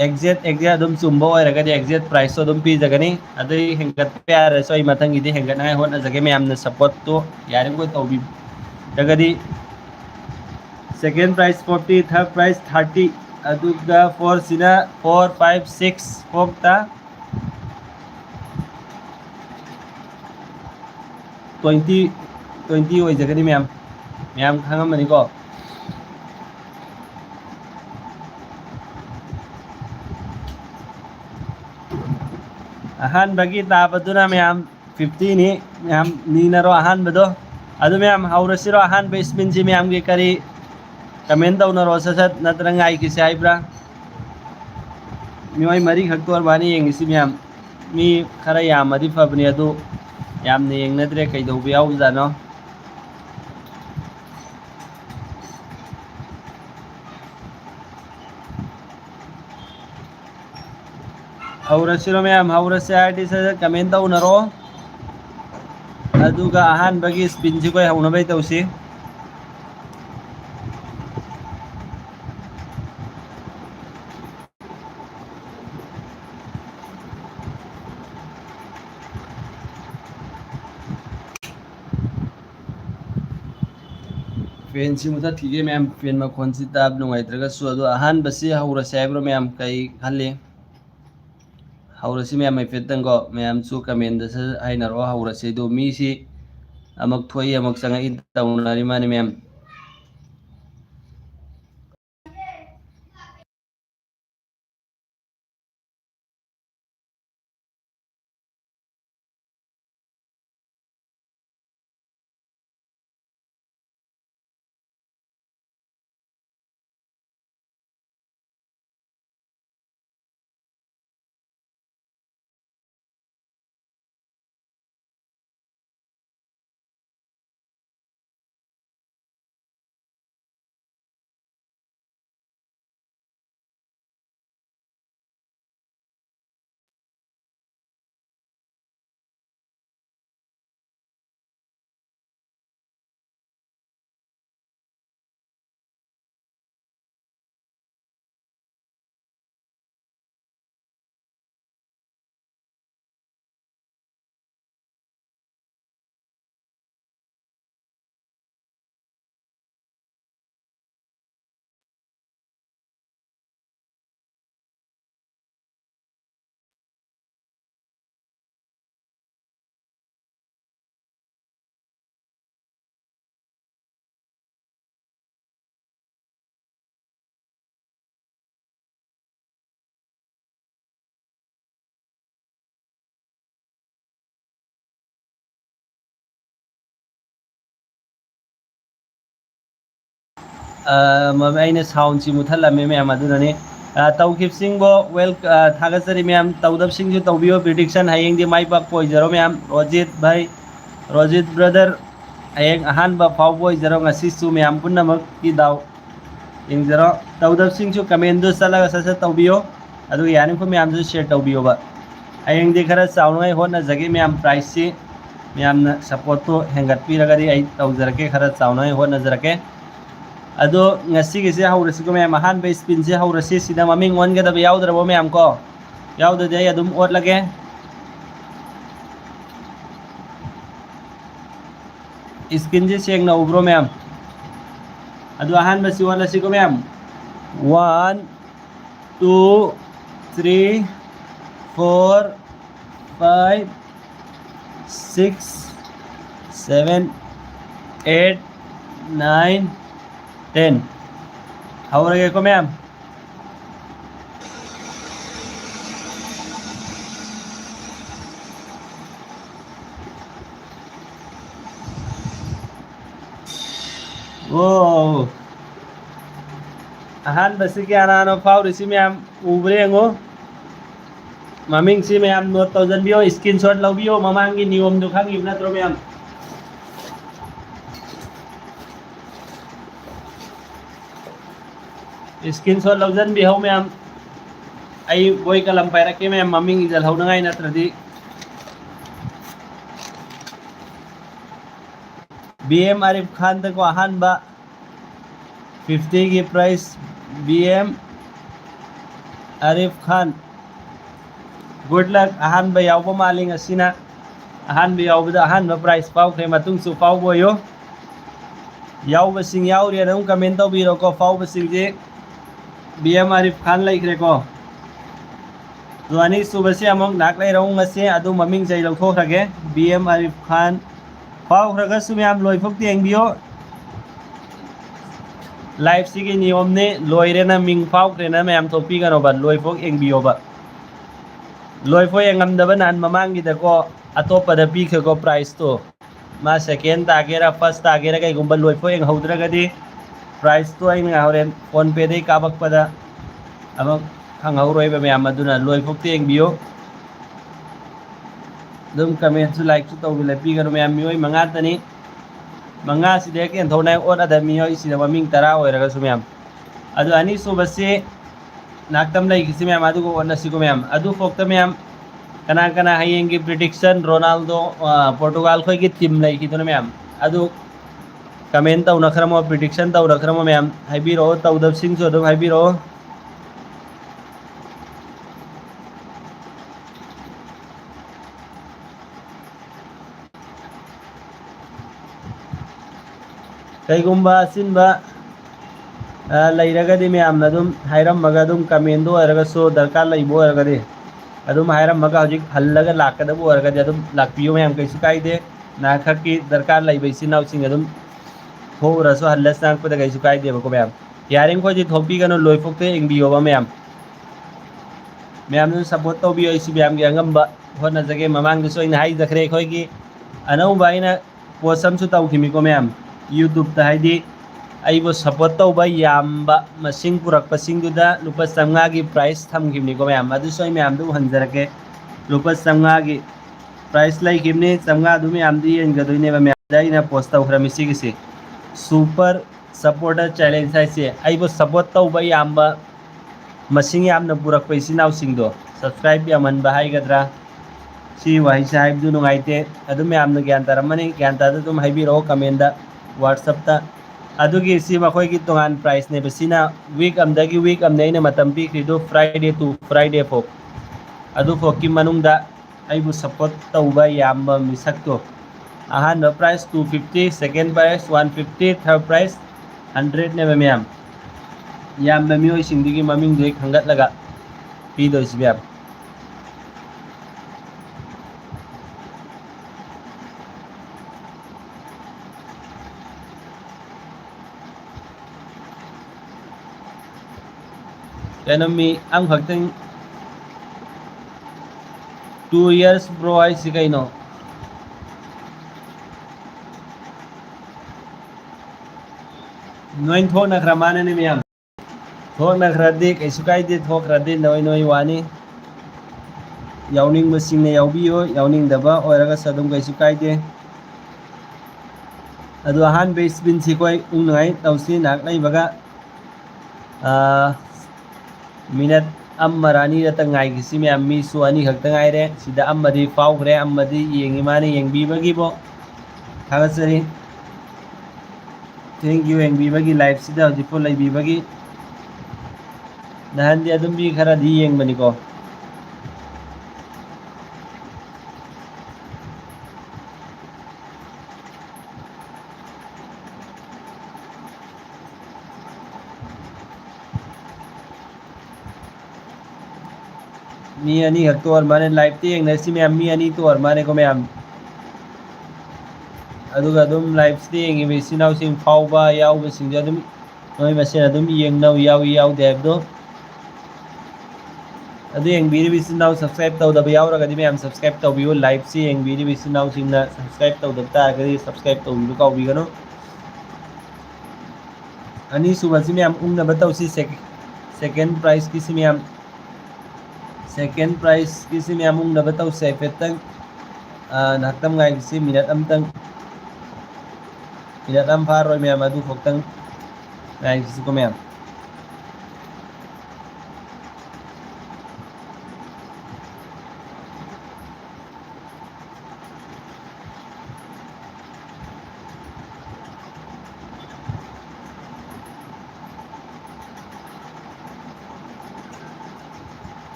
एग्जैक्ट अदुम चुम्बा ओइरगदि एग्जैक्ट प्राइस तो अदुम पीजगनी अदुई हेंगत प्यार सोई मथंगिदी हेंगतनाय होनजगे मैमना सपोर्ट तो यारिंगो तौबी जगदी सेकेंड प्राइस 40 थर्ड प्राइस 30 अदुगा फोर सिना 4 5 6 फोक्ता 20 ओइजगनी मैम मैम खंगमनिको अहान बगी ताबदुना मैम 50 नि मैम नीनरो अहान बदो अदु मैम हौरसिरो अहान बे स्पिन जी मैम गे करी कमेंट तौनरो ससत नत्रंग आई किसे आइब्रा मियोय मरी खक्तोर बानी येंगिसि मैम मी खरा यामदि फबनी अदु यामने येंगनद्रे कैदौबे यावजानो हौरसिरो मैम हौरसे आइडी ससत कमेंट तौनरो अदुगा अहान बगी स्पिन जी कोई हौनबै तौसी फैन से मुझे ठीक है मैम फैन में कौन सी ताब नुंगाइत्रगा सु अदु अहान बसी हौरसे आइब्रो मैम कई खल्ले हौरसी मैम फेतंगो मैम सु कमेंट दस हाइनरो हौरसे दो मी सी अमक थोई अमक संग इन तौनारी माने मैम ꯑꯩꯅ ꯁꯥꯎꯟꯁꯤ ꯃꯨꯊꯠꯂꯝꯃꯦ ꯃꯌꯥꯝ ꯑꯗꯨꯅꯅꯤ ꯇꯧꯈꯤꯕꯁꯤꯡꯕꯨ ꯋꯦꯜ ꯊꯥꯒꯠꯆꯔꯤ ꯃꯌꯥꯝ ꯇꯧꯗꯕꯁꯤꯡꯁꯨ ꯇꯧꯕꯤꯌꯣ ꯄ꯭ꯔꯤꯗꯤꯛꯁꯟ ꯍꯌꯦꯡꯗꯤ ꯃꯥꯏ ꯄꯥꯛꯄ ꯑꯣꯏꯖꯔꯣ ꯃꯌꯥꯝ ꯔꯣꯖꯤꯠ ꯚꯥꯏ ꯔꯣꯖꯤꯠ ꯕ꯭ꯔꯗꯔ ꯍꯌꯦꯡ ꯑꯍꯥꯟꯕ ꯐꯥꯎꯕ ꯑꯣꯏꯖꯔꯣ ꯉꯁꯤꯁꯨ ꯃꯌꯥꯝ ꯄꯨꯝꯅꯃꯛꯀꯤ ꯗꯥꯎ ꯌꯦꯡꯖꯔꯣ ꯇꯧꯗꯕꯁꯤꯡꯁꯨ ꯀꯃꯦꯟꯗꯨ ꯆꯠꯂꯒ ꯁꯠ ꯇꯧꯕꯤꯌꯣ ꯑꯗꯨꯒ ꯌꯥꯔꯤꯈꯣꯏ ꯃꯌꯥꯝꯁꯨ ꯁꯦꯌꯔ ꯇꯧꯕꯤꯌꯣꯕ ꯍꯌꯦꯡꯗꯤ ꯈꯔ ꯆꯥꯎꯅꯉꯥꯏ ꯍꯣꯠꯅꯖꯒꯦ ꯃꯌꯥꯝ ꯄ꯭ꯔꯥꯏꯁꯁꯤ ꯃꯌꯥꯝꯅ ꯁꯞꯄꯣꯔꯠꯇꯨ ꯍꯦꯟꯒꯠꯄꯤꯔꯒꯗꯤ ꯑꯩ ꯇꯧꯖꯔꯛꯀꯦ ꯈꯔ ꯆꯥꯎꯅꯉꯥꯏ ꯍꯣꯠꯅꯖꯔꯛꯀꯦ ꯑꯗꯣ ꯉꯁꯤꯒꯤꯁꯦ ꯍꯧꯔꯁꯤꯀꯣ ꯃꯌꯥꯝ ꯑꯍꯥꯟꯕ ꯁ꯭ꯄꯤꯟꯁꯦ ꯍꯧꯔꯁꯤ ꯁꯤꯗ ꯃꯃꯤꯡ ꯑꯣꯟꯒꯗꯕ ꯌꯥꯎꯗ꯭ꯔꯕꯣ ꯃꯌꯥꯝ ꯀꯣ ꯌꯥꯎꯗ꯭ꯔꯗꯤ ꯑꯩ ꯑꯗꯨꯝ ꯑꯣꯠꯂꯒꯦ ꯁ꯭ꯀꯤꯟꯁꯦ ꯁꯦꯡꯅ ꯎꯕ꯭ꯔꯣ ꯃꯌꯥꯝ ꯑꯗꯣ ꯑꯍꯥꯟꯕꯁꯤ ꯑꯣꯜꯂꯁꯤꯀꯣ ꯃꯌꯥꯝ 1 2 3 4 5 6 7 8 9 10 hawrageko ma'am oh ahanbasi kyanano faurisi ma'am ubre ngo mamingsi ma'am note tawjanbiyo screenshot lawbiyo mamangi niyom do khangib natro ma'am screenshot lawjanbiyo ma'am ay boy kalam pairake ma'am maming idal hawnangai natradi BM Arif Khan ko ahanba 50 की price BM Arif Khan good luck ahanba yawba maling asina ahanba yawbada ahanba price paukre matung su pauboyo yawba sing yawri adum comment tawbiro ko pauba singje BM Arif Khan laikre ko duani subasi among naklai raung ngase adu maming jai lawthokrage BM Arif Khan paukhraga sumyam loifok tiengbiyo लाइफ सिगी नियम ने लोइरेना मिंग फाउक्रेना ma'am थोपी गनोबा लोइफोक एंगबियोबा लोइफो एंगमदबा नान ममांगी दको अतोपदा पीखको प्राइस तो मा सेकेंड तागेरा फर्स्ट तागेरा कईगुंबा लोइफो एंगहौद्रगदी प्राइस तो अइना हौरेन फोन पे दे काबकपदा अमा खंगहौरोइबा मैम अदुना लोइफोक एंगबियो दुम कमेंट सु लाइक सु तौबिला पीगनो मैम मियोय मंगातनी मंगा सिदे के थोना ओर अदा मियोय सिदा ममिंग तरा ओइरगा सु मैम अदु अनि सुबसे नाक्तम लाई किसी मैम अदु को ओनसी को मैम अदु फोक्ता मैम कना कना हयेंगी प्रेडिक्शन रोनाल्डो पोर्तुगाल खोय की टीम लाई किदनो मैम अदु कमेंट तौ नखरमो प्रेडिक्शन तौ नखरमो मैम हाइबिरो तौदब सिंग सु अदु हाइबिरो कईगुंबा सिनबा लैरगदी मैम अदुम हायरमगा अदुम कमेंट ओइरगसो दरकार लैबो ओइरगदी अदुम हायरमगा हजिक हल्लगा लाकदबो ओइरगदी अदुम लाकपियो मैम कैसु कायदे नाखकी दरकार लैबैसि नाउसिंग अदुम होरसो हल्लस नाकपदा कैसु कायदेबको मैम यारिंग खोजि थोपीगनो लोइफोक्ते एंगबियोबा मैम मैम सपोर्ट तौबियो इसी मैम की अंगम्बा होनजगे ममांगदसो इन हाई जखरे खोयगी अनौबा आइना पोस्टमसु तौखिमिको ma'am YouTube ta haidi aibo support tauba yamba masing purakpasingduda lupa samnga gi price thamgimni ko mayam adu soi mayam du hanjarake lupa samnga gi price lai gimni samnga du mayam di yengadoine ba mayam daina post tau khramisi gisi super supporter challenge sai se aibo support tauba yamba masing yamna purakpaisi naw singdo subscribe yaman bahai gadra si wahi sahib du nungaite adu mayamna gyan taramani gyan ta dum haibiro comment da WhatsApp ta adugi si makoy ki tongan price ne basina week amdagi week amne ina matam pi krido Friday to Friday fok adu fok ki manungda aibu support tauba yamba misak to ahan no price 250 second price 150 third price 100 ne ma'am yamba miyoy singdigi maming doi khangat laga pi do sibam Enemy ang hagtang 2 years bro ay si kaino नोइन थोकनखरा माने ma'am थोकनखरादि कैसु कायदे थोकरादि नोई वानी यावनिंगबसिंगने यावबियो यावनिंगदबा ओइरगस अदुम कैसु कायदे अदु Ahaan बेसबिन सिकोय उंगनाय तौसी नाकलाइबगा minute Amrani रतंगाई किसी ma'am मीसु अनी खक्तंगाइरे सिदा अमदी फाउग्रे अमदी येंगी माने येंगबीबगिबो थागसरी थैंक यू येंगबीबगी लाइव सिदा हजिफो लैबीबगी नहांदी अदुम बी खरा दी येंगबनिको मी अनि हक्तो और माने लाइव ते येंगनसी मैम मी अनि तो और माने को मैम अदुगा अदुम लाइव ते येंगी बेसिनाव सिंग फाउबा याव बसिंग अदुम नोय मसेन अदुम येंगनाव याव देबदो अदु येंगबीरी बेसिनाव सब्सक्राइब तौदबा यावरगदि मैम सब्सक्राइब तौबियो लाइव से येंगबीरी बेसिनाव सिंगना सब्सक्राइब तौदबता आगदि सब्सक्राइब तौबिबो काउबिगनो अनि सुबसी मैम उंगना बताउसी सेकंड प्राइस किसी मैम सेकंड प्राइस किसी मैम उंगना बताउ सेफेतंग नाक्तम गाय किसी मिनट अम फारोय मैम अदु फोक्तंग गाय किसी को मैम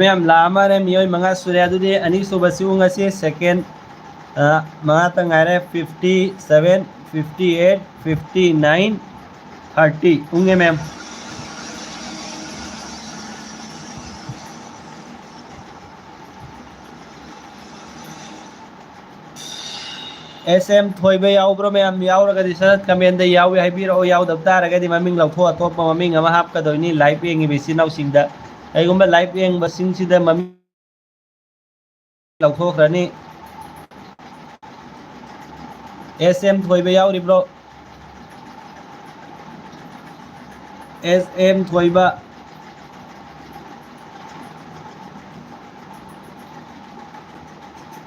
मैम लामारे मियोय मंगा सुरे अदुदि अनि सुबसी उंगसी सेकंड मंगा तंगारे 57 58 59 30 उंगे मैम SM थोइबे यावब्रो मैम यावरगदि सर कमेंट यावे हाइबिरो यावदब तारगदि ममिंग लौथो अतोप ममिंग अमा हापकदोइनी लाइव येंगी बेसिनाव सिंगदा अइगुम्बा लाइव येंग बसिंगसिदा ममिंग लौथोखरानी SM थोइबे यावरिब्रो SM थोइबा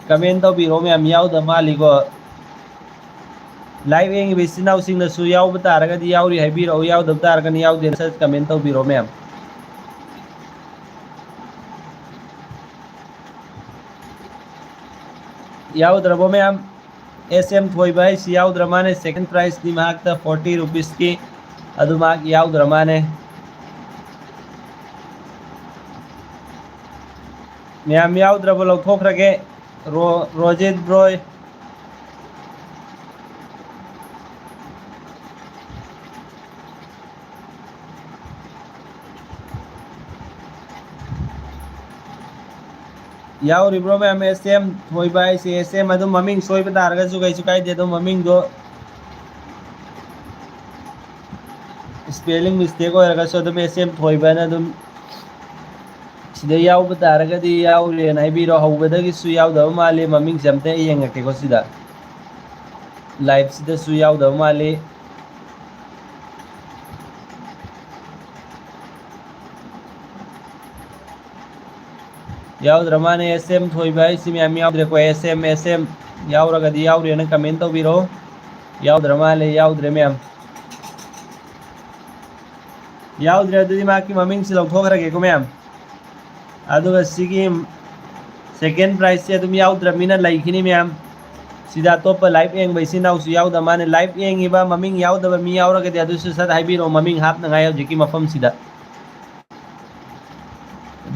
कमेंट तौबिरो मैम यावदा मालिगो लाइव येंगी बेसिनाव सिंगनसु यावबा तारगदि यावरि हाइबिरो यावदब तारगनि यावदे सर कमेंट तौबिरो मैम यावद्रबो मैम SM थोइबा है यावद्र माने सेकंड प्राइस नी मागता 40 रुपीस की अदु माग यावद्र माने मैम यावद्रबो लौथोखरगे रोजित ब्रोय यावरिब्रो मैम SM थोइबा है SM अदु ममिंग सोइबा तारगसु कैसु कायदे दो ममिंग दो स्पेलिंग मिस्टेक होरगसु अदु SM थोइबा ना अदु सिदा यावबा तारगदि यावरेन हाइबिरो हौबदगिसु यावदब माले ममिंग जमते येंगकेको सिदा लाइव सिदा सु यावदब माले यावद्र माने SM थोइबा है मैम यावद्रे को SM यावरगदि यावरेन कमेंट तौबिरो यावद्र माले यावद्रे मैम यावद्रे अदुदि माकी ममिंग से लौथोखरगेको मैम अदुगा सिगी सेकंड प्राइस से अदुम यावद्र मिना लाइखिनी मैम सिदा तोप लाइव येंग बैसिनावसु यावदा माने लाइव येंगिबा ममिंग यावदबा मी यावरगदि अदुसु सद हाइबिरो ममिंग हापनगाय हजिकी मफम सिदा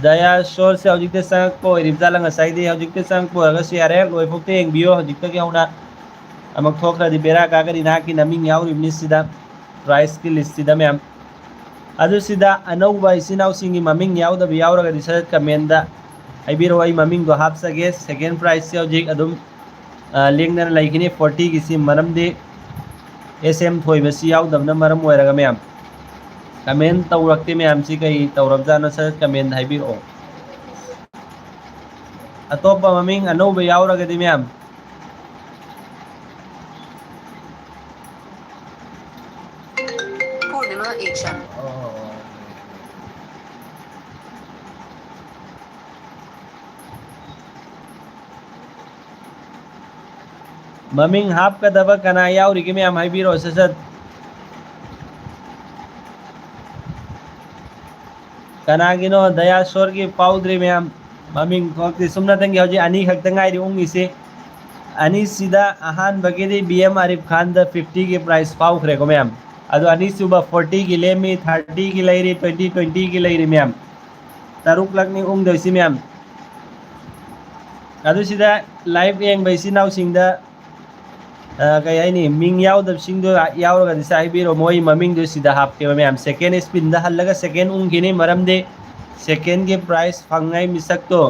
दया शोर से हजिकते संगपो रिबजाला ngसाइदि हजिकते संगपो अगस यारे लोइफोकते येंगबियो हजिकते के होना अमक थोखरदि बेरा कागदि नाकी नमिंग यावरिबनि सिदा प्राइस की लिस्ट सिदा मैम अदु सिदा अनौबा इसिनाव सिंगी ममिंग यावदब यावरगदि सद कमेंट दा हाइबिरो आई ममिंग दो हापसगे सेकंड प्राइस से हजिक अदुम लेंदना लाइखिनी 40 की सी मरम दे SM थोइबसी याउदबना मरम ओइरगा मैम कमेंट तौरक्ते मैम सी कई तौरबजानो सर कमेंट हाइबिरो अतोप ममिंग अनौब याउरगदि मैम पूर्णिमा एक्शन ममिंग हाफ का दबा कना याउरिगे मैम हाइबिरो ससत कनागिनो दयाश्वर की पाउद्री मैम ममिंग थोक्ति सुमना तंगी हौजी अनी खक्ता ngairi ungise ani sida ahan bagedi BM Arif Khan da 50 की प्राइस पाउखरे को मैम अदो अनि सुबह 40 की लेमी 30 की लेरी 20 की लेरी मैम तारुक लगनी दोसी मैम अदो सिदा लाइव एंग बैसी नाउ सिंगदा कई हाइनी मिंग याउदब सिंगदो याउरगा दिसा हाइबिरो मोई ममिंग दो सिदा हापके मैम सेकेंड स्पिन दा हल्लगा सेकेंड उंगिनी मरम दे सेकेंड के प्राइस फंगाई मिसक तो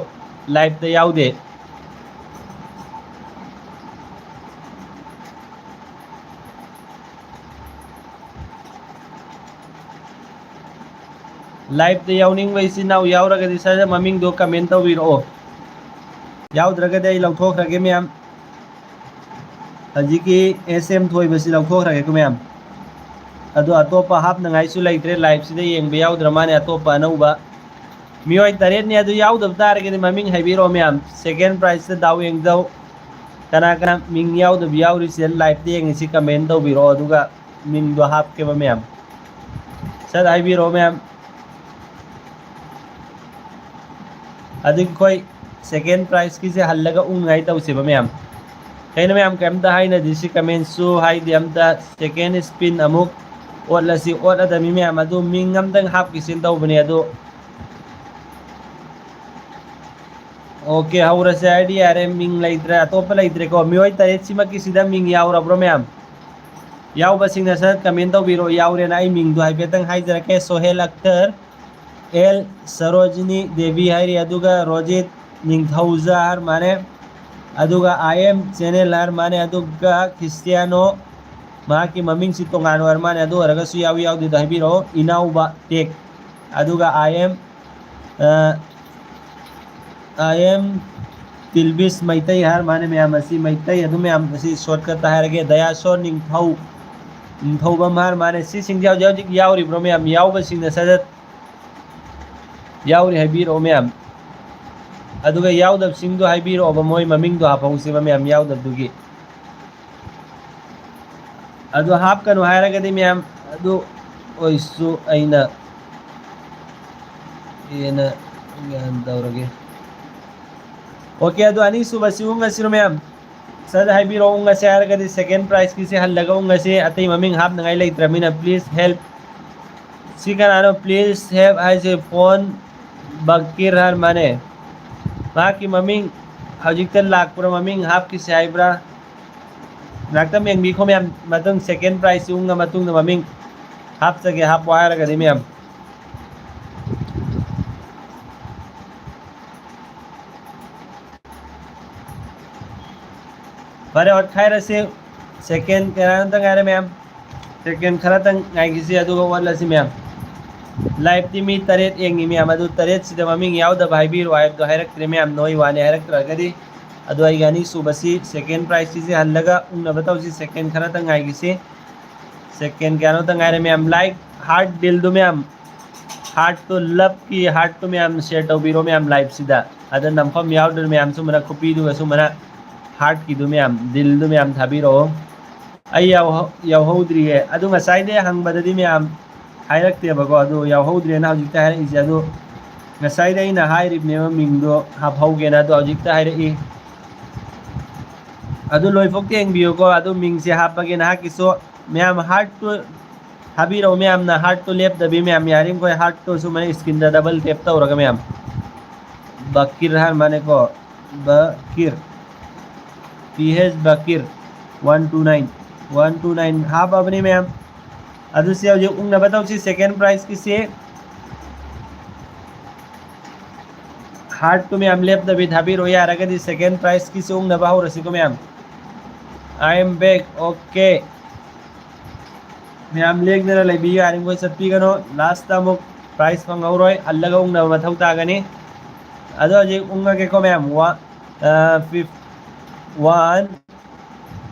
लाइव दा याउदे लाइव दा याउनिंग बैसी नाउ याउरगा दिसा ममिंग दो कमेंट तौबिरो याउद्रगदे आई लौथोखरगे मैम हजिकी SM थोइबसी लौथोखरगे को मैम अदो अतोपा हापनंगाइसु लैत्रे लाइव सिदा येंबे याउद्र माने अतोपा अनौबा मियोय तरेत ने अदु याउदब तारगे ममिंग हाइबिरो मैम सेकेंड प्राइस से दाउ येंगजाउ कना कना मिंग याउदब याउरि से लाइव दे येंगसी कमेंट तौबिरो अदुगा मिंग दो हापके मैम सद हाइबिरो मैम अदुग कोई सेकेंड प्राइस की से हल्लगा उंगाई तौसेबा मैम कहीं मैम कैमता हाइना दिसी कमेंट सु हाई दियमता सेकेंड स्पिन अमुक ओटलसी ओटअदमी मैम अदु मिंग अमतंग हाप किसिन तौबने अदु ओके हौरसे आईडी यारे मिंग लैत्रे अतोप लैत्रे को मियोय तरेत सिमा किसिदा मिंग याउरब्रो मैम याउबसिंगना सर कमेंट तौबिरो याउरेना आई मिंग दो हाइफेतंग हाइजरके सोहेल अख्तर एल सरोजिनी देवी हाइरी अदुगा रोजित निंगथौजा हर माने अदुगा IM चैनल हर माने अदुगा क्रिस्टियानो मा की ममिंग सी तोंगान हर माने अदु हरगसु याउ याउ दि हाइबिरो इनाउबा टेक अदुगा IM तिलबिस मैतई हर माने मैम असी मैतई अदु मैम असी शॉर्टकट हारगे दयाश्वर निंगथौबम हर माने सी सिंग याउ याउ याउरि ब्रो मैम याउबसिंग न सदत याउरि हाइबिरो मैम अदुगा याउदब सिंग दो हाइबिरो अब मोय ममिंग दो हापौसी मैम याउदब दुगी अदु हाप कनु हायरगदि मैम अदु ओइसु अइना येना गन दौरगे ओके अदु अनि सुबह सिउंगा सिरो मैम सद हाइबिरो उंगा से हायरगदि सेकेंड प्राइस की से हल लगा उंगा से अतई ममिंग हाप नंगाई लैत्रमिना प्लीज हेल्प सिकनानो प्लीज हैव आई से फोन बकीर हर माने की ममिंग हजिकल लाखपुर ममिंग हाप की साइब्रा नाकतम में बीखो मैम मतंग सेकेंड प्राइस उंगा मतंग ममिंग हाप सके हाप वायर गदि मैम फरे और खायर से सेकेंड करान तंग आरे मैम सेकेंड खरा तंग आई किसी अदुगा वाला सी मैम लाइव ती मी तरेत एंगी मैम अदु तरेत सिदा ममिंग याउदब हाइबिरो आइब दो हायरक्त्रे मैम नोई वाने हायरक्त्रगदि अदु आई गानी सुबसी सेकेंड प्राइस से हल्लगा उंग बताओ सी सेकेंड खरा तंग आई किसी सेकेंड क्या तंग आरे मैम लाइक हार्ट दिल दो मैम हार्ट तो लव की हार्ट तो मैम शेयर तौबिरो मैम लाइव सिदा अदु नमफम याउदर मैम सुमना कॉपी दुगा सुमना हार्ट की दो मैम दिल दो मैम थाबिरो आई यावहौद्री है अदु ngसाइदे हंगबददि मैम हायरक्तेबको अदु यावहौद्रेना हजिकता हायरइसे अदु ngसाइदे इना हायरिबनेबा मिंगदो हाफहौगेना अदु हजिकता हायरइ अदु लोइफोक्ते एंगबियोको अदु मिंगसे हापगेना हाकिसो मैम हार्ट तो हाबिरो मैम ना हार्ट तो लेप दबी मैम यारिम कोई हार्ट तो सुमने स्क्रीन दा डबल टैप तौरगा मैम बकीर हर माने को बकीर PH बकीर 129 हाफ अपनी मैम अदु से जो उंग बताओ सी सेकेंड प्राइस की से हार्ट तो मैम लेप दबी धाबी रोया रगदी सेकेंड प्राइस की से उंग नबाहो रसी को ma'am I am back. Okay. Ma'am लेंगना लेबी यारिंग को चटपी गनो लास्ट टाइम प्राइस फंगौरोय हल्लगा उंगना मथौ तागनी अदो जे उंगा के को मैम वा 1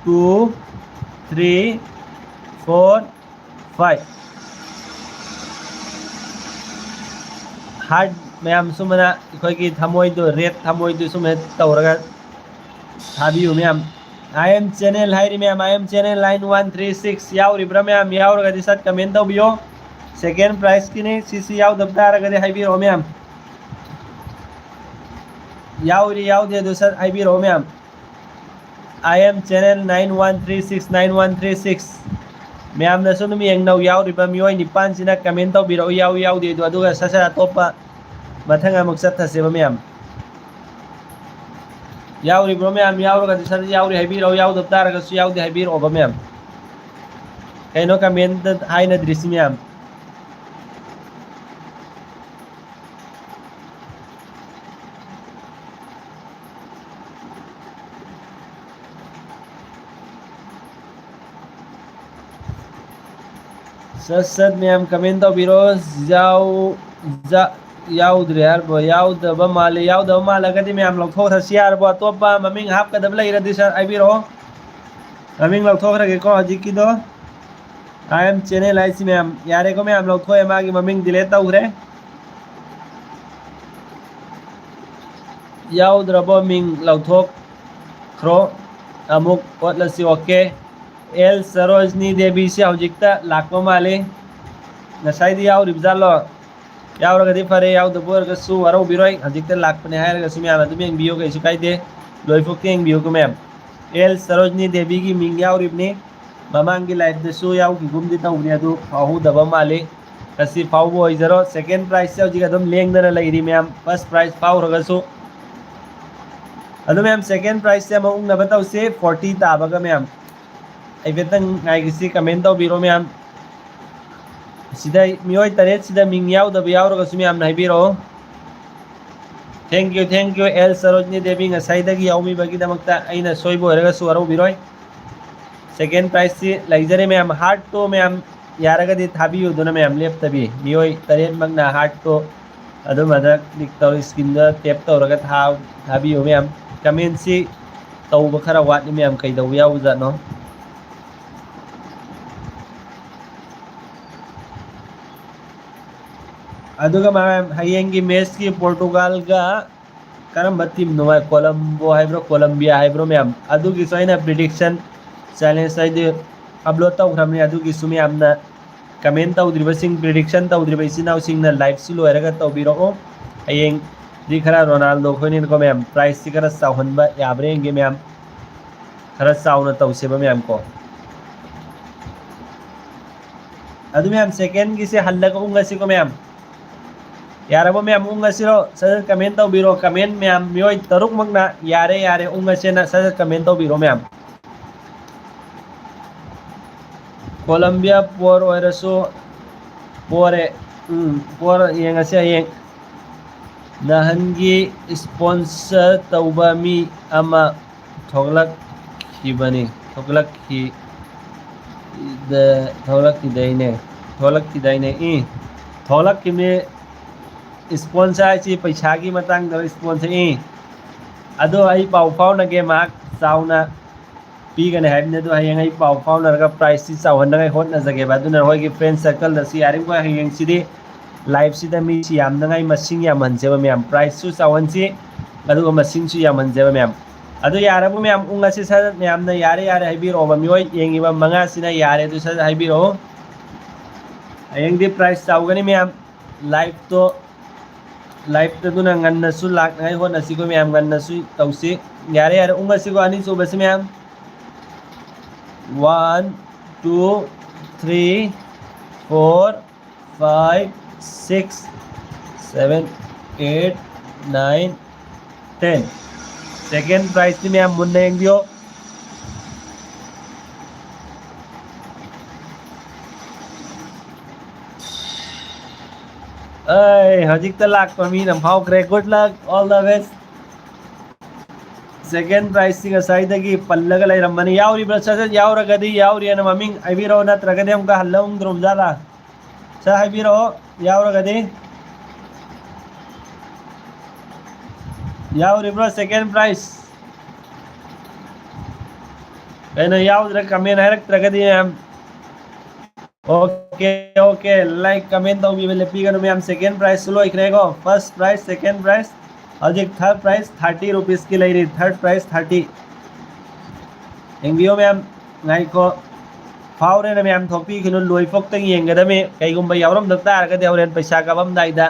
2 3 4 5 हार्ड मैम सुमना कोई की थमोय दो रेड थमोय दो सुमे तौरगा थाबियु मैम I am channel हाइरी ma'am I am channel line 136 यावरिब्रा मैम यावरगा दिसत कमेंट तौबियो सेकेंड प्राइस की नहीं सीसी याव दबदारगा हाइबिरो मैम यावरी याव दे दुसत हाइबिरो ma'am I am channel 9136 9136 ma'am नसु नुम येंगनौ यावरिबा मियोय निपान सिना कमेंट तौबिरो याव याव दे दो अदुगा ससा अतोपा मथंगा मकसद थसेबा मैम यावरिब्रो मैम यावरगा दिसत यावरी हाइबिरो याव दबदारगा सु याव दे हाइबिरो बा मैम कइनो कमेंट हाइना द्रिस मैम सत मैम कमेंट तौबिरो याउद्रे यारबो याउदबा मालगदी मैम लौथोखरसि यारबो अतोपा ममिंग हापकदब लैरदि सर हाइबिरो ममिंग लौथोखरगेको हजिकिदो आई एम चैनल आइसी मैम यारेको मैम लौथोए मागी ममिंग डिलीट तौखरे याउद्रबो मिंग लौथोखरो अमुक ओटलसि ओके एल सरोजनी देवी से हजिकता लाखो माले नसाइदी याव रिबजालो यावरगदी फरे याव दबोरगसु वरो बिरोय हजिकता लाखपने हायरगसु मैम अदुम येंगबियो कैसु कायदे लोइफोकते येंगबियो को मैम एल सरोजनी देवी की मिंग याव रिबने ममांगी लाइफ दसु याव की गुमदी तौबने अदु फाहु दबा माले कसी फाहु ओइजरो सेकंड प्राइस से हजिक अदुम लेंगदना लैरी मैम फर्स्ट प्राइस फाहरगसु अदु मैम सेकंड प्राइस से मउंग नबताउ से 40 ताबगा मैम आइफेतंग आइगिसी कमेंट तौबिरो मैम सिदा मियोय तरेत सिदा मिंग यावदब यावरगसु मैम नाइबिरो thank you L Sarojini Devi ngसाइदगी यावमी बगीदमक्ता आइना सोइबो ओरगसु वरो बिरोय सेकेंड प्राइस से लैजरे मैम हार्ट तो मैम यारगदी थाबियो दोना मैम लेफ्टबी मियोय तरेत मगना हार्ट तो अदुम अदा क्लिक तौर स्क्रीन दा टैप तौरगा थाबियो मैम कमेंट से तौब खरा वाटनी मैम कैदौ यावजानो अदुगा मैम हयेंगी मैच की पोर्टुगल का करम टीम नो कोलंबो हाइब्रो कोलंबिया हाइब्रो मैम अदुगी सोइना प्रिडिक्शन चैलेंज साइड अपलोड तौखरमने अदुगी सुमे आमना कमेंट तौद्रिबसिंग प्रिडिक्शन तौद्रिब इसिनाउसिंगना लाइव सु लोयरगा तौबिरो हयेंग दी खरा रोनाल्डो खोनिन को मैम प्राइस सि खरा साउहनबा याब्रेंगे मैम खरा साउना तौसेबा मैम को अदु मैम सेकंड की से हल्लगा उंगसी को मैम यारबो मैम उंगसिरो सर कमेंट तौबिरो कमेंट मैम मियोय तरुक मगना यारे उंगसेना सर कमेंट तौबिरो मैम कोलंबिया पोर ओरसो पोरे पोर येंगसे येंग नहनगी स्पॉन्सर तौबा मी अमा थोगलक खिबनी थोगलक खि द थोगलक खिदैने थोगलक खिदैने इ थोगलक किमे स्पॉन्सर ची पैसा की मतंग द स्पॉन्सर इ अदो आई पाउ फाउनगे माक साउना पीगने हाइबने दो हयेंग आई पाउ फाउनरगा प्राइस सि चावहनगाय होटनजगे बादुना होयगी फ्रेंड सर्कल दसि यारिंग बा हयेंग सिदि लाइव सिदा मी सि यामनगाय मसिंग यामहनजेबा मैम प्राइस सु चावहनसि अदुगा मसिंग सु यामहनजेबा मैम अदु यारबो मैम उंगासि सर मैम न यारे हाइबिरोबा मियोय येंगिबा मंगा सिना यारे दु सर हाइबिरो हयेंग दि प्राइस चावगनी मैम लाइव तो दुना ngannasु laknai honasi ko मैम ngannasु tausi यारे उंगासि को ani subasi ma'am 1 2 3 4 5 6 7 8 9 10 second price थी मैम मुन्ने दियो हजिक तो लाख पर मी नम फाउ ग्रे good luck all the best second price सिंग साइदगी पल्लगा लेरमनी यावरिब्रा सज यावरगदी यावरियना ममिंग आइबिरो नत्रगदी हमका हल्लम द्रोमजाला सा हाइबिरो यावरगदी यावरिब्रा सेकेंड प्राइस कहीं यावद्र कमेंट हैरक्त्रगदी ma'am okay okay like comment तौबीबा लेपिगनो मैम सेकेंड प्राइस लोइख्रेगो फर्स्ट प्राइस सेकेंड प्राइस हजिक थर्ड प्राइस 30 रुपीस की लेरी थर्ड प्राइस 30 एंबियो मैम नाइको फावरे मैम थोपी खिनो लोइफोक तंग येंगदमे कईगुंबा यावरम दक्तारगदे होरेन पैसा काबम दाइदा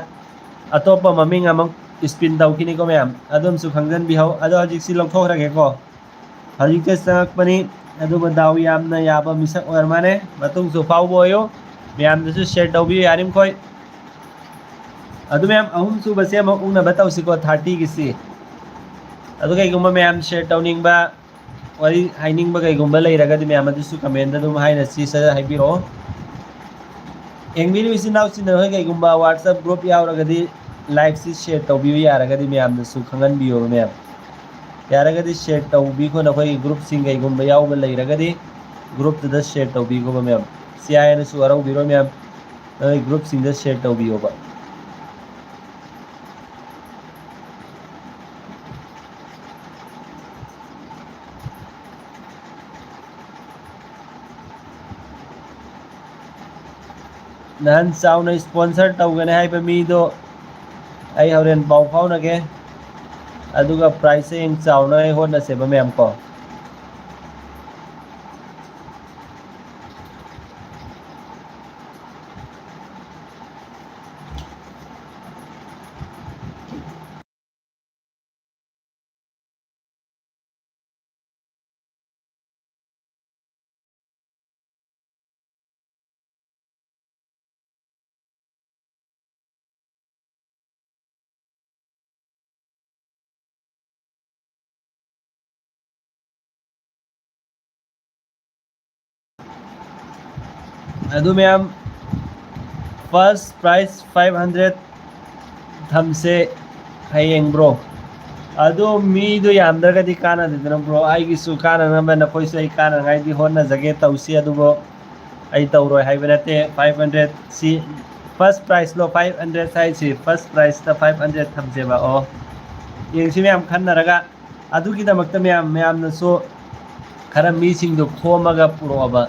अतोप ममिंग अमक स्पिन तौखिनिको मैम अदुम सु खंगजन बिहाव अदो हजिक सि लौथोखरगेको हजिक ते संगकपनी अदुबा दाव यामना याबा मिसक ओर माने मतुंग सु फावबोयो मैम दसु शेयर तौबी यारिम खोय अदु मैम अहुम सु बसे म उंगना बताउसिको 30 गिसी अदु कईगुंबा मैम शेयर तौनिंगबा वरी हाइनिंगबा कईगुंबा लेरगदि मैम अदुसु कमेंट दुम हाइना सि स हाइबिरो एंगबिनि मिसिनाउ सिन होय कईगुंबा WhatsApp ग्रुप यावरगदि लाइक से शेयर तौबियो यारगदि मैम दसु खंगन बियो मैम यारगदि शेयर तौबिखो नखोय ग्रुप सिंग कईगुंबा यावबा लेरगदि ग्रुप तदा शेयर तौबिगो मैम सियायन सु अरौ बिरो मैम ग्रुप सिंग द शेयर तौबियो बा नहन चाउना स्पॉन्सर तौगने हाइबा मीदो आई होरेन पाउ फाउनगे अदुगा प्राइस एंग चाउना होनसेबा मैम को अदु मैम फर्स्ट प्राइस 500 थमसे हयेंग ब्रो अदु मीदो यामदरगदि काना देदन ब्रो आइगी सु काना नंबर नखोय सु काना गाइदि होना जगे तौसी अदुबो आई तौरोय हाइबनते 500 सी फर्स्ट प्राइस लो 500 साइसी फर्स्ट प्राइस ता 500 थमसे बा ओ येंगसि मैम खन्नरगा अदुगी दमकत मैम नसो खरा मी सिंग दो खोमगा पुरोबा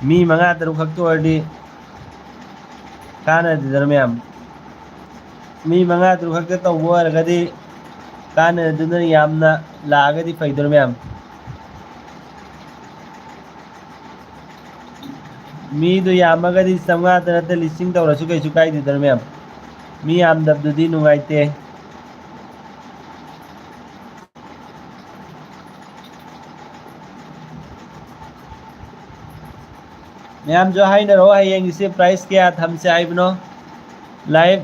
मी मंगा तरु खक्तो अर्डी काना दिदर मैम मी मंगा तरु खक्ते तौबो अरगदि काना दुन यामना लागदि फैदर मैम मी दो यामगदि समगा तरते लिसिंग तौरसु कैसु काई दिदर मैम मी याम दबदुदी नुगाइते मैम जो हाई न रो हयेंग इसे प्राइस क्या हमसे आइबनो लाइव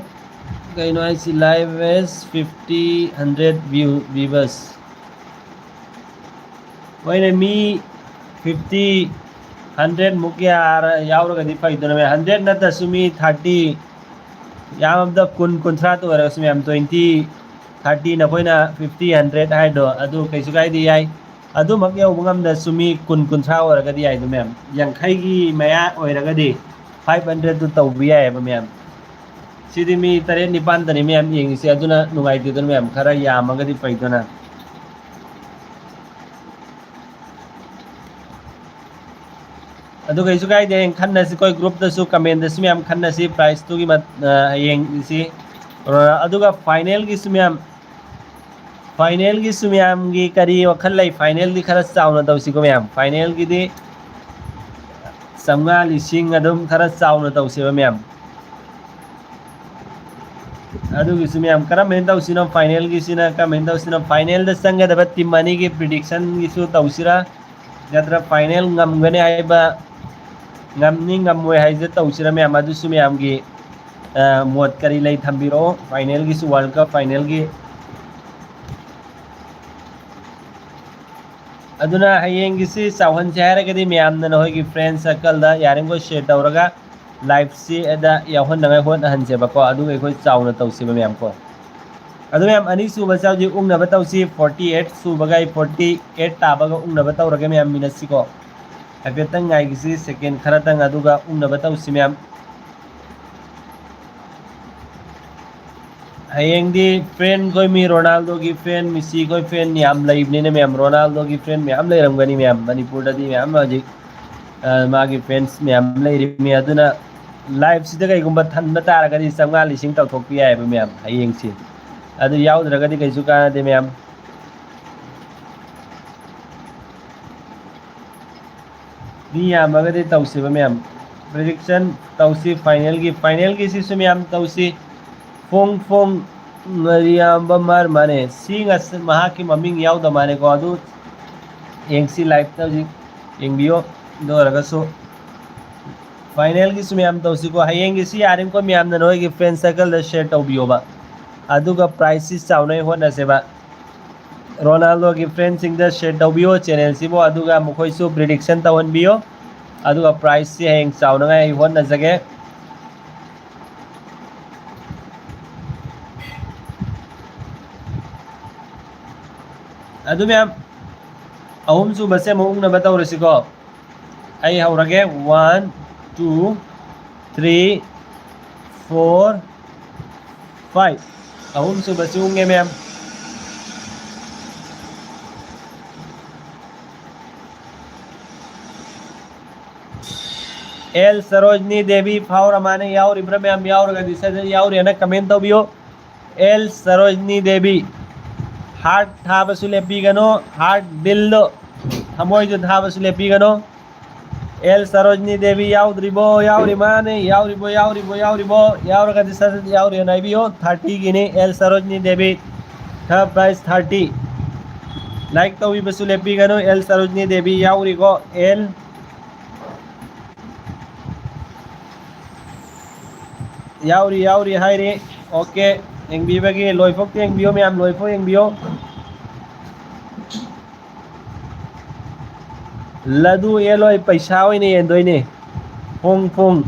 कईनो ऐसी लाइव एस 50 100 व्यूवर्स वही मी 50 100 मुख्य यावरगदि फैदन में 100 नतसु मी 30 याम द कुंथ्रा तो अरसु मैम 20 30 नखोइना 50 100 हाइदो अदु कैसु गाइदि याई अदु मक यौबंगम द सुमी कुंथ्रा ओरगदि याइदो मैम यांखैगी मया ओइरगदि 500 तो तौबि याय मैम सिदि मी 3 निपान तनि मैम येंगिसे अदुना नुगाइदिदन मैम खरा यामगदि फैदोना अदु कैसु गाइदे खन्नसि कोई ग्रुप दसु कमेंट दसु मैम खन्नसि प्राइस तुगी येंगिसि अदुगा फाइनल गी मैम फाइनल की सुम्याम की करी वखल लाई फाइनल दी खरस चाउना तौसी को मैम फाइनल की दी समगा लिसिंग अदुम खरस चाउना तौसी मैम अदु की सुम्याम करम मेन तौसिनो फाइनल की सिना का मेन तौसिनो फाइनल द संग दब टीम मनी की प्रेडिक्शन की सु तौसिरा जद्र फाइनल ngमगने हाइबा ngमनी ngमवे हाइजे तौसिरा मैम अदु सुम्याम की मोड करी लाई थंबिरो फाइनल की सु वर्ल्ड कप फाइनल की अदुना हयेंगिसी चावहन चाहरगदि मैम नहोगी फ्रेंड सर्कल दा यारेंगो शेयर तौरगा लाइव सी एदा याहन नंगाय होन हनसेबको अदु एखोय चावना तौसिबा मैम को अदु मैम अनी सुबह से हौजी उंगनबा तौसी 48 सुबगाई 48 ताबगा उंगनबा तौरगे मैम मिनसिको हाइफेटंग गाइगिसी सेकेंड खरातंग अदुगा उंगनबा तौसी मैम हयेंगदी फ्रेंड कोई मी रोनाल्डो की फ्रेंड मेसी कोई फ्रेंड याम लैबने मैम रोनाल्डो की फ्रेंड मैम लैरमगनी मैम मणिपुरददी मैम हौजी मागी फ्रेंड्स मैम लैरिमी अदुना लाइव सिदा कईगुंबा थनबा तारगदी चंगा लिसिंग तौथोकपि यायबा मैम हयेंगसी अदु याउद्रगदी कईसु कानदे मैम दी यामगदी तौसिबा मैम प्रेडिक्शन तौसी फाइनल की सिसु मैम तौसी फोंग फोंग ngariamba mar mane singas mahaki maming yauda mane ko adu yengsi live ta ji yengbiyo do ragaso final की मैम तौसी को हयेंगी सी यारिम को मैम नोई की फ्रेंड सर्कल द शेयर तौबियोबा अदुगा प्राइसेस चाउनै होनसेबा रोनाल्डो की फ्रेंड सिंग द शेयर तौबियो चैनल सिबो अदुगा मखोइसु प्रेडिक्शन तवनबियो अदुगा प्राइस से हयेंग चाउनगाय होनजगे अदु मैम अहुम सु बसे मउंग न बताउरसिको आई हौरगे 1 2 3 4 5 अहुम सु बसे उंगे मैम एल सरोजनी देवी फावर माने यावर इब्राहिम मैम यावर का दिशा यावर है ना कमेंट तो भी हो एल सरोजनी देवी हार्ट था बसुले पीगनो हार्ट दिल दो हमोय जो था बसुले पीगनो एल सरोजनी देवी यावरिबो यावरी माने यावरिबो यावरिबो यावरिबो यावर का दिशा यावर है ना भी हो 30 गिने एल सरोजनी देवी था प्राइस 30 लाइक तो भी बसुले पीगनो एल सरोजनी देवी यावरी को एल यावरी यावरी हाय रे ओके एंगबीबगे लोइफोक एंगबियो मैम लोइफो एंगबियो लदु एलोय पैसा ओइने एंदोइने फोंग फोंग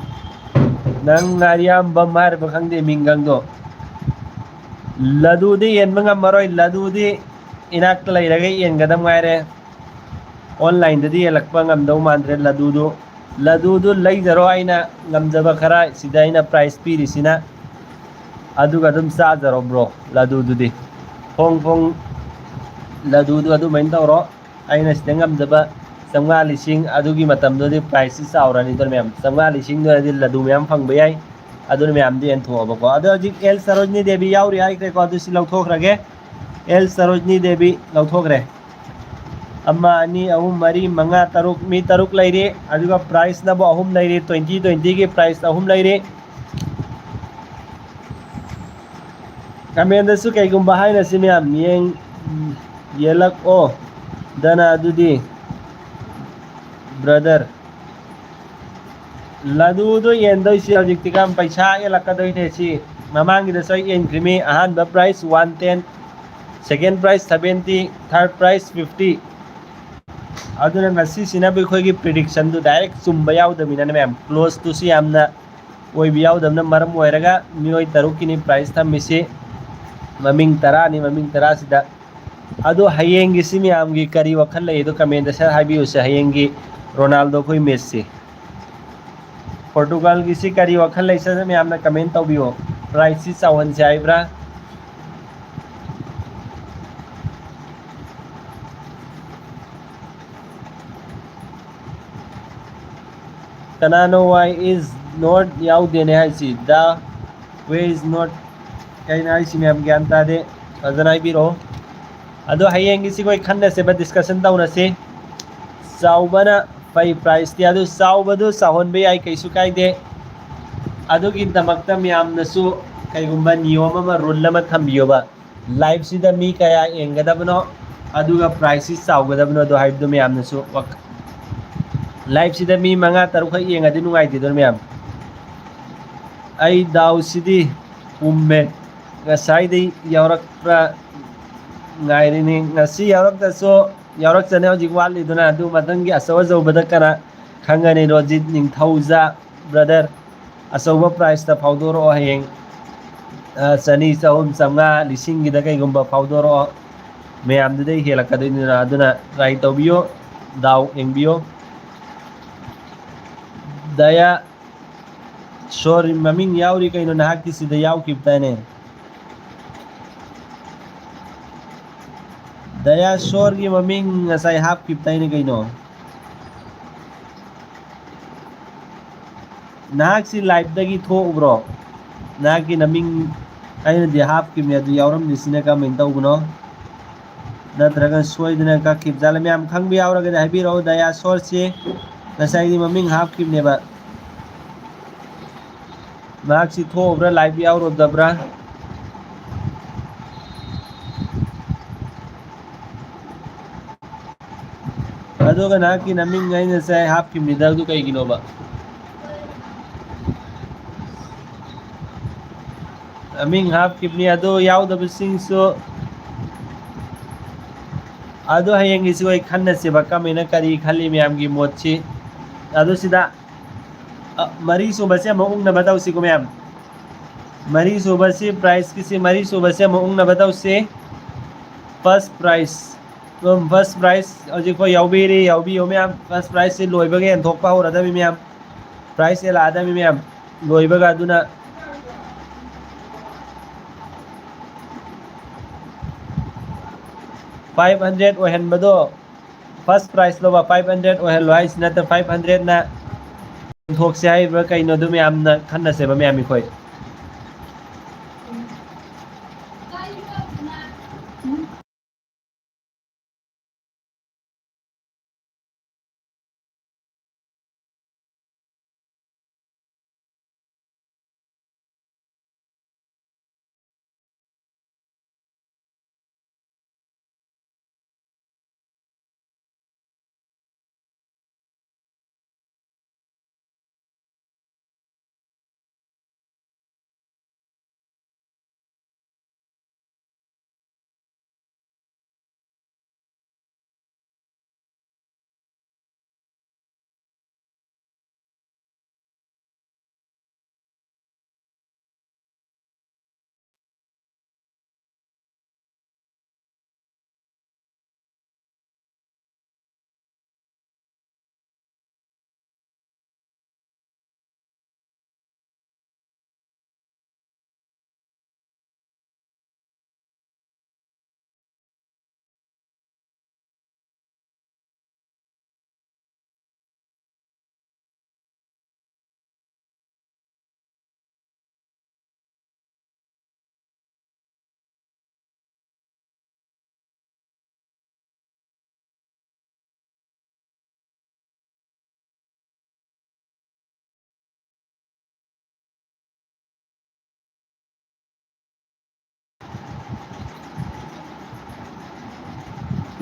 नंग नारियाम बमार बखंगदे मिंगंगदो लदु दे एनबंगा मरोय लदु दे इनाक लैरगे एनगदम गायरे ऑनलाइन ददी एलक्पा ngамदौ मानद्रे लदुदु लैजरो आइना ngамजबा खरा सिदा आइना प्राइस पीरिसिना अदुगा दुम साजरो ब्रो लदुदुदी फोंग फोंग लदुदु अदु मैन तौरो आइना सिदा ngамजबा समगा लिसिंग अदुगी मतमदोदी प्राइस चावरानी तो मैम समगा लिसिंग दोदी लदु मैम फंगबा याय अदु मैम दी एंथोबको अदु हजिक एल सरोजनी देवी यावरी आइक्रे को अदु सि लौथोखरगे एल सरोजनी देवी लौथोखरे अम्मा अनी अहुम मरी मंगा तरुक मी तरुक लैरे अदुगा प्राइस नबो अहुम लैरे 2020 के प्राइस अहुम लैरे कमेंट दसु कैगुम बाहायना सि मैम येंग येलक ओ दना अदुदी ब्रदर लदुदो येंदोय सि हजिकतिकाम पैसा येलकदोय ने सि ममांगी दसो एनक्रिमी अहान बा price 110 second price 70 third price 50 अदुना ngasi sina bai khoi gi prediction du direct chumba yaudamina ne ma'am close to si amna oi bi yaudamna maram oiraga mioi tarukini price thamisi maming tara sida adu hayengi si ma'am gi kari wakhal lei do comment da sir habiu se hayengi ronaldo khoi messi portugal gi si kari wakhal lei sa ma'am na comment tawbiyo price si chawan se aibra Kanano why is not yaw dene hai si the way is not kai na si me am gyan ta de adanai biro ado hayeng si koi khanna se ba discussion tauna se saubana pai price ti ado saubadu sahon be ai kaisu kai de ado gi damakta mi am nasu kai gumba niyom ma rule ma thambiyo ba live si da mi kaya engadabno aduga price saugada do haib do mi am nasu live सिदा मी मंगा तरुख येंगदि नुंगाइदि दर ma'am आई दाउ सिदि उम्मे गसाइदि यावरक्रा ngaइरिनि ngasi यावरक्तसो यावरक चने हजिक वाली दुना दु मदंगी असव जौबदा kana khangani rojit ning thauza brother असव प्राइस ता फाउदोरो हयेंग ꯆꯅꯤ ꯆꯍꯨꯝ ꯆꯥꯝꯃꯉꯥ ꯂꯤꯁꯤꯡꯒꯤꯗ ꯀꯩꯒꯨꯝꯕ ꯐꯥꯎꯗꯣꯔꯛꯑꯣ ꯃꯌꯥꯝꯗꯨꯗꯩ ꯍꯦꯜꯂꯛꯀꯗꯣꯏꯅꯤꯅ ꯑꯗꯨꯅ ꯇ꯭ꯔꯥꯏ ꯇꯧꯕꯤꯌꯣ ꯗꯥꯎ ꯌꯦꯡꯕꯤꯌꯣ ꯗꯌꯥ ꯁꯣꯔ ꯃꯃꯤꯡ ꯌꯥꯎꯔꯤ ꯀꯩꯅꯣ ꯅꯍꯥꯛꯀꯤ ꯁꯤꯗ ꯌꯥꯎꯈꯤꯕꯗꯥꯏꯅꯦ ꯗꯌꯥ ꯁꯣꯔꯒꯤ ꯃꯃꯤꯡ ꯉꯁꯥꯏ ꯍꯥꯞꯈꯤꯕꯗꯥꯏꯅꯦ ꯀꯩꯅꯣ ꯅꯍꯥꯛꯁꯤ ꯂꯥꯏꯚꯇꯒꯤ ꯊꯣꯛꯎꯕ꯭ꯔꯣ ꯅꯍꯥꯛꯀꯤ ꯅꯃꯤꯡ ꯑꯩꯅꯗꯤ ꯍꯥꯞꯈꯤꯕꯅꯦ ꯑꯗꯨ ꯌꯥꯎꯔꯝꯗ꯭ꯔꯤꯁꯤꯅ ꯀꯃꯥꯏꯅ ꯇꯧꯕꯅꯣ ꯅꯠꯇ꯭ꯔꯒ ꯁꯣꯏꯗꯅ ꯀꯛꯈꯤꯕꯖꯥꯠꯂ ꯃꯌꯥꯝ ꯈꯪꯕ ꯌꯥꯎꯔꯒꯗꯤ ꯍꯥꯏꯕꯤꯔꯛꯑꯣ ꯗꯌꯥ ꯁꯣꯔꯁꯤ ꯉꯁꯥꯏꯒꯤ ꯃꯃꯤꯡ ꯍꯥꯞꯈꯤꯕꯅꯦꯕ ꯃꯍꯥꯛꯁꯤ ꯊꯣꯛꯎꯕ꯭ꯔꯥ ꯂꯥꯏꯚ ꯌꯥꯎꯔꯨꯗꯕ꯭ꯔꯥ ꯑꯗꯨꯒ ꯅꯍꯥꯛꯀꯤ ꯅꯃꯤꯡ ꯑꯩꯅ ꯉꯁꯥꯏ ꯍꯥꯞꯈꯤꯕꯅꯤꯗ ꯑꯗꯨ ꯀꯩꯒꯤꯅꯣꯕ ꯃꯃꯤꯡ ꯍꯥꯞꯈꯤꯕꯅꯤ ꯑꯗꯨ ꯌꯥꯎꯗꯕꯁꯤꯡꯁꯨ ꯑꯗꯨ ꯍꯌꯦꯡꯒꯤꯁꯨ ꯑꯩ ꯈꯟꯅꯁꯦꯕ ꯀꯃꯥꯏꯅ ꯀꯔꯤ ꯈꯜꯂꯤ ꯃꯌꯥꯝꯒꯤ ꯃꯣꯠꯁꯤ ꯑꯗꯨ ꯁꯤꯗ ꯃꯔꯤ ꯁꯨꯕꯁꯦ ꯑꯃꯨꯛ ꯎꯪꯅꯕ ꯇꯧꯁꯤꯀꯣ ꯃꯌꯥꯝ ꯃꯔꯤ ꯁꯨꯕꯁꯤ ꯄ꯭ꯔꯥꯏꯁꯀꯤꯁꯤ ꯃꯔꯤ ꯁꯨꯕꯁꯦ ꯑꯃꯨꯛ ꯎꯪꯅꯕ ꯇꯧꯁꯤ ꯐꯥꯔꯁ ꯄ꯭ꯔꯥꯏꯁ ꯐꯥꯔꯁ ꯄ꯭ꯔꯥꯏꯁ ꯍꯧꯖꯤꯛꯐꯥꯎ ꯌꯥꯎꯕꯤꯌꯨ ꯃꯌꯥꯝ ꯐꯥꯔꯁ ꯄ꯭ꯔꯥꯏꯁꯁꯤ ꯂꯣꯏꯕꯒ ꯌꯦꯟꯊꯣꯛꯄ ꯍꯧꯔꯗꯕꯅꯤ ꯃꯌꯥꯝ ꯄ꯭ꯔꯥꯏꯁ ꯌꯦꯜꯂꯛꯑꯗꯕꯅꯤ ꯃꯌꯥꯝ ꯂꯣꯏꯕꯒ ꯑꯗꯨꯅ 500 ꯑꯣꯏꯍꯟꯕꯗꯣ ꯐꯥꯔꯁ ꯄ꯭ꯔꯥꯏꯖ ꯂꯧꯕ 500 ꯑꯣꯏꯍꯜꯂꯣ ꯍꯥꯏꯁꯤ ꯅꯠꯇ꯭ꯔ 500ꯅ ꯌꯦꯟꯊꯣꯛꯁꯦ ꯍꯥꯏꯕ꯭ꯔꯥ ꯀꯩꯅꯣ ꯑꯗꯨ ꯃꯌꯥꯝꯅ ꯈꯟꯅꯁꯦꯕ ꯃꯌꯥꯝ ꯑꯩꯈꯣꯏ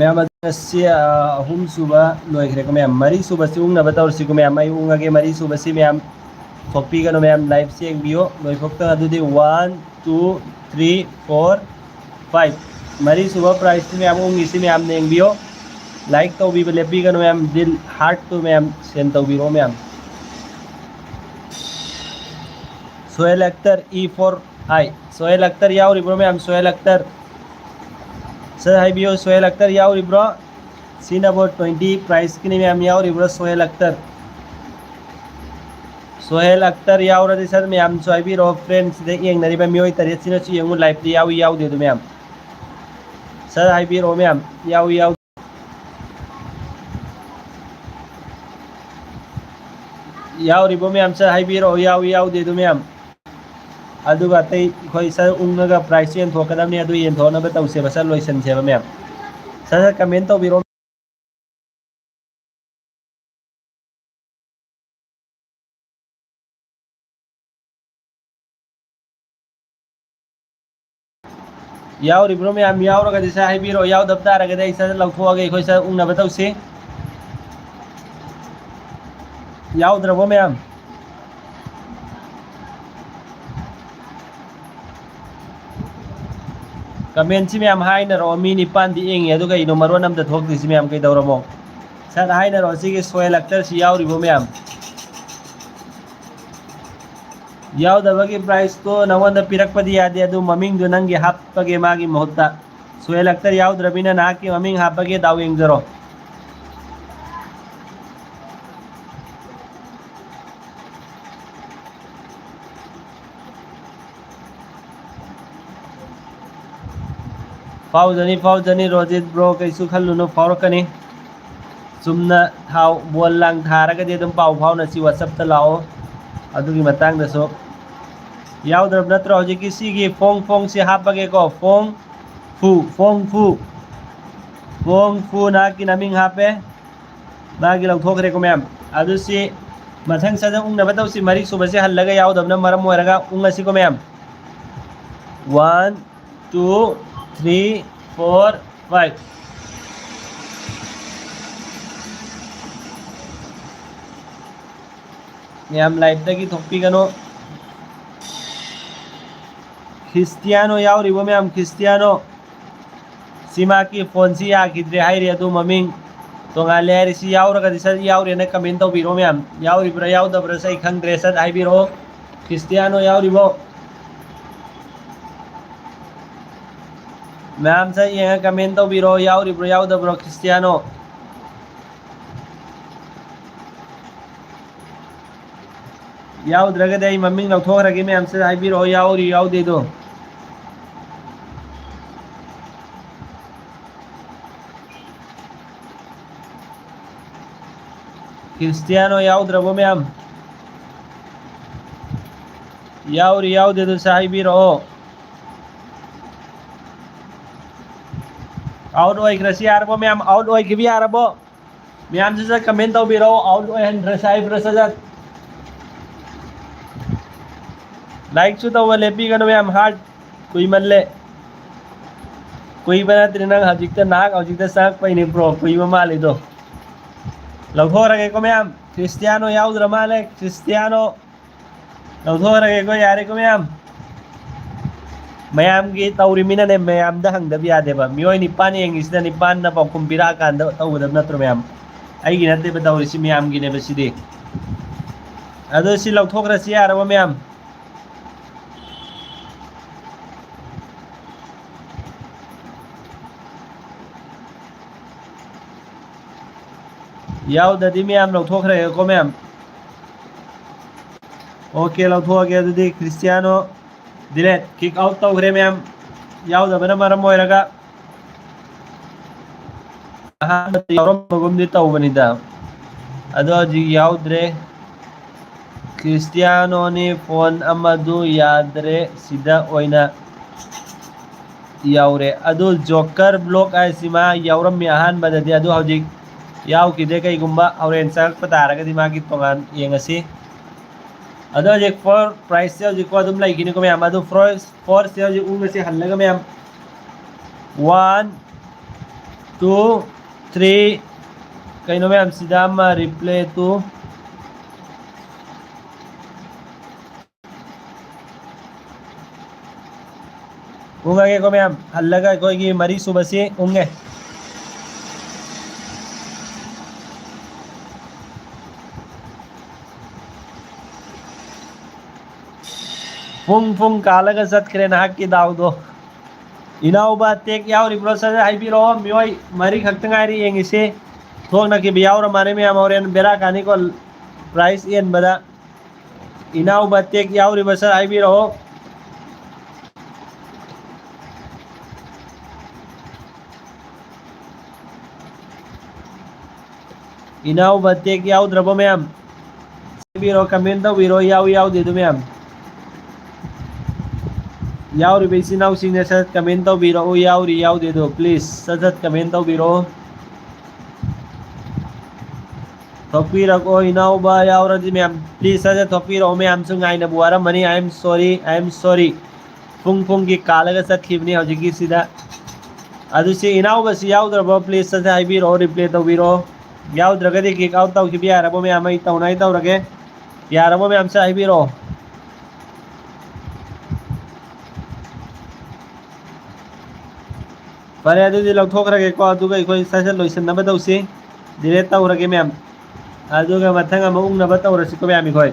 ꯃꯌꯥꯝ ꯑꯁꯤ ꯑꯍꯨꯝ ꯁꯨꯕ ꯂꯣꯏꯈ꯭ꯔꯦꯀꯣ ꯃꯌꯥꯝ ꯃꯔꯤ ꯁꯨꯕꯁꯤ ꯎꯪꯅꯕ ꯇꯧꯔꯁꯤꯀꯣ ꯃꯌꯥꯝ ꯑꯩ ꯎꯪꯉꯒꯦ ꯃꯔꯤ ꯁꯨꯕꯁꯤ ꯃꯌꯥꯝ ꯊꯣꯛꯄꯤꯒꯅꯨ ꯃꯌꯥꯝ ꯂꯥꯏꯚꯁꯤ ꯌꯦꯡꯕꯤꯌꯨ ꯂꯣꯏꯐꯧꯇ ꯑꯗꯨꯗꯤ 1 2 3 4 5 ꯃꯔꯤ ꯁꯨꯕ ꯄ꯭ꯔꯥꯏꯖꯁꯤ ꯃꯌꯥꯝ ꯎꯪꯉꯤꯁꯤ ꯃꯌꯥꯝꯅ ꯌꯦꯡꯕꯤꯌꯨ ꯂꯥꯏꯛ ꯇꯧꯕꯤꯕ ꯂꯦꯞꯄꯤꯒꯅꯨ ꯃꯌꯥꯝ ꯗꯤꯜ ꯍꯥꯔꯠꯇꯨ ꯃꯌꯥꯝ ꯁꯦꯟ ꯇꯧꯕꯤꯔꯣ ꯃꯌꯥꯝ सोहेल अख्तर E4I सोहेल अख्तर यावरिब्रो मैम सोहेल अख्तर सर हाइबियो सोहेल अख्तर यावरिब्रो सी नंबर 20 प्राइस की मैम यावरिब्रो सोहेल अख्तर यावरदि सर मैम सो हाइबिरो फ्रेंड्स दे येंगनरिबा मियोय तरेसिनसु येंगु लाइव दि यावी यावदे दु मैम सर हाइबिरो मैम यावी याव यावरिबो मैम सर हाइबिरो यावी यावदे दु मैम अदुगा अतै अखोय सर उंगगा प्राइस येंथोकदबनि अदु येंथोनबा तौसेबा सर लोइसनसेबा मैम सर कमेंट तौबिरो यावरिब्रो मैम यावरगदि सर हाइबिरो यावदब तारगदि अै सर लौथोअगे अखोय सर उंगनबा तौसे यावद्रबो मैम कमेंट मैम हाइनरो मी निपान येंगे अदुगा इनो मरोन अमदा थोक्तिसि मैम कइदौरमो सर हाइनरो सिगे सोहेल अख्तर सि यावरिबो मैम याउदबगी प्राइस तो नवंद पिरकपदी यादे अदु ममिंग दु नंगी हापगे मागी महत्ता सोहेल अख्तर याउद्रबिना नाकी ममिंग हापगे दाव येंगजरो फाउजनी रोजित ब्रो कैसु खल्लुनो फावरकनी चुमना थाव बोल लांग थारगदि अदुम पाव फावनसी WhatsApp ता लाओ अदुगी मतंगदसो याउद्रब नत्रो हजिकी सिगी फोंग से हापगे को फोंग फू ना की नमिंग हापे मागी लौथोखरे को मैम अदुसी मथंग सजं उंग नबतौसी मरी सुबसे हल्लगा याउदबना मरम मोरगा उंगसी को मैम 1 2 3 4 5 मैम लाइफ तकी थोपी गनो क्रिस्टियानो याउरिबो मैम क्रिस्टियानो सीमा की फोन सी याखिद्रे हाइरे अदु ममिंग तोंगाले हाइरिसि याउरगदि सर याउरेना कमेंट तौबिरो मैम याउरिब्रा याउदब्रा सै खंद्रे सर हाइबिरो क्रिस्टियानो याउरिबो मैम सर ये कमेंट तौबिरो याउरिब्रा याउदब्रा क्रिस्टियानो याउद्रगदि आई ममिंग लौथोखरगे मैम सर हाइबिरो याउरि याउदेदो क्रिस्टियानो याउद्रबो मैम याउरि याउदेदो साहिबिरो आउट ओइख्रसि यारबो मैम आउट ओइखबि यारबो मैम से कमेंट तौबिरो आउट ओइहनद्र साहिब्र सजत लाइक सु तौबा लेपिगनो मैम हार्ट कुइमल्ले कुइबना त्रिनंग हजिकता नाक हजिकता साक पैनि प्रो कुइबा मालिदो लौथोरगे को मैम क्रिस्टियानो याउद्र माले क्रिस्टियानो लौथोरगे को यारे को मैम मैम की तौरिमिना ने मैम दा हंगदब यादेबा मियोय निपान येंगिसदा निपान ना पाखुम बिरा कांदा तौबदब नत्रो मैम आइगी नते बतौरिसि मैम गी ने बसिदि अदो सि लौथोखरसि यारबो मैम याउददि मैम लौथोखरे को मैम ओके लौथोगे अदुदि क्रिस्टियानो डिलीट किक आउट तौखरे मैम याउदबना मरम ओइरगा याउरमगुमदि तौबनिदा अदो हजि याउद्रे क्रिस्टियानो नि फोन अमदु याद्रे सिदा ओइना याउरे अदु जोकर ब्लॉक आइसिमा याउरम याहान बददि अदु हजि याव किदे कईगुम्बा हौरेन चरकप तारगदि मागी तोंगान येंगसि अदो जे फॉर प्राइस से हजि को अदुम लाइकिनि को मैम अदु फॉर से हजि उंगसि हल्लगा मैम 1 2 3 कइनो मैम सिदा मा रिप्ले टू उंगगे को मैम हल्लगा कोई मरी सुबसी उंगे फुंग कालगा चतखरे नाकी दावदो इनाउबा टेक याउरिब्रो सर हाइबिरो मियोय मरी खक्तंगारी येंगिसे थोंगना के बियाउर माने में अमोरेन बेरा कानी को प्राइस एन बदा इनाउबा टेक याउरिब्रो सर हाइबिरो इनाउबा टेक याउद्रबो मैम हाइबिरो कमेंट तौबिरो याउ देदो मैम याउरी बेसी नाउ सिंगने सत कमेंट तौबिरो याउरी याउदेदो प्लीज सजत कमेंट तौबिरो थोपीरको इनाउबा याउरदि मैम प्लीज सजत थोपीरो मैम सुंगाइना बुआरा मनी आई एम सॉरी फुंग की कालगा चतखिबनी हजिकी सिदा अदुसे इनाउबा सि याउद्रबो प्लीज सजत हाइबिरो रिप्ले तौबिरो याउद्रगदि किक आउट तौखिबि यारबो मैम आई तौनाई तौरगे यारबो मैम से हाइबिरो फरे अदुदि लौथोखरगे को अदुगा इखोय सजत लोइसनबा तौसि डिलीट तौरगे मैम अदुगा मथंग अमा उंगनबा तौरसि को मैम इखोय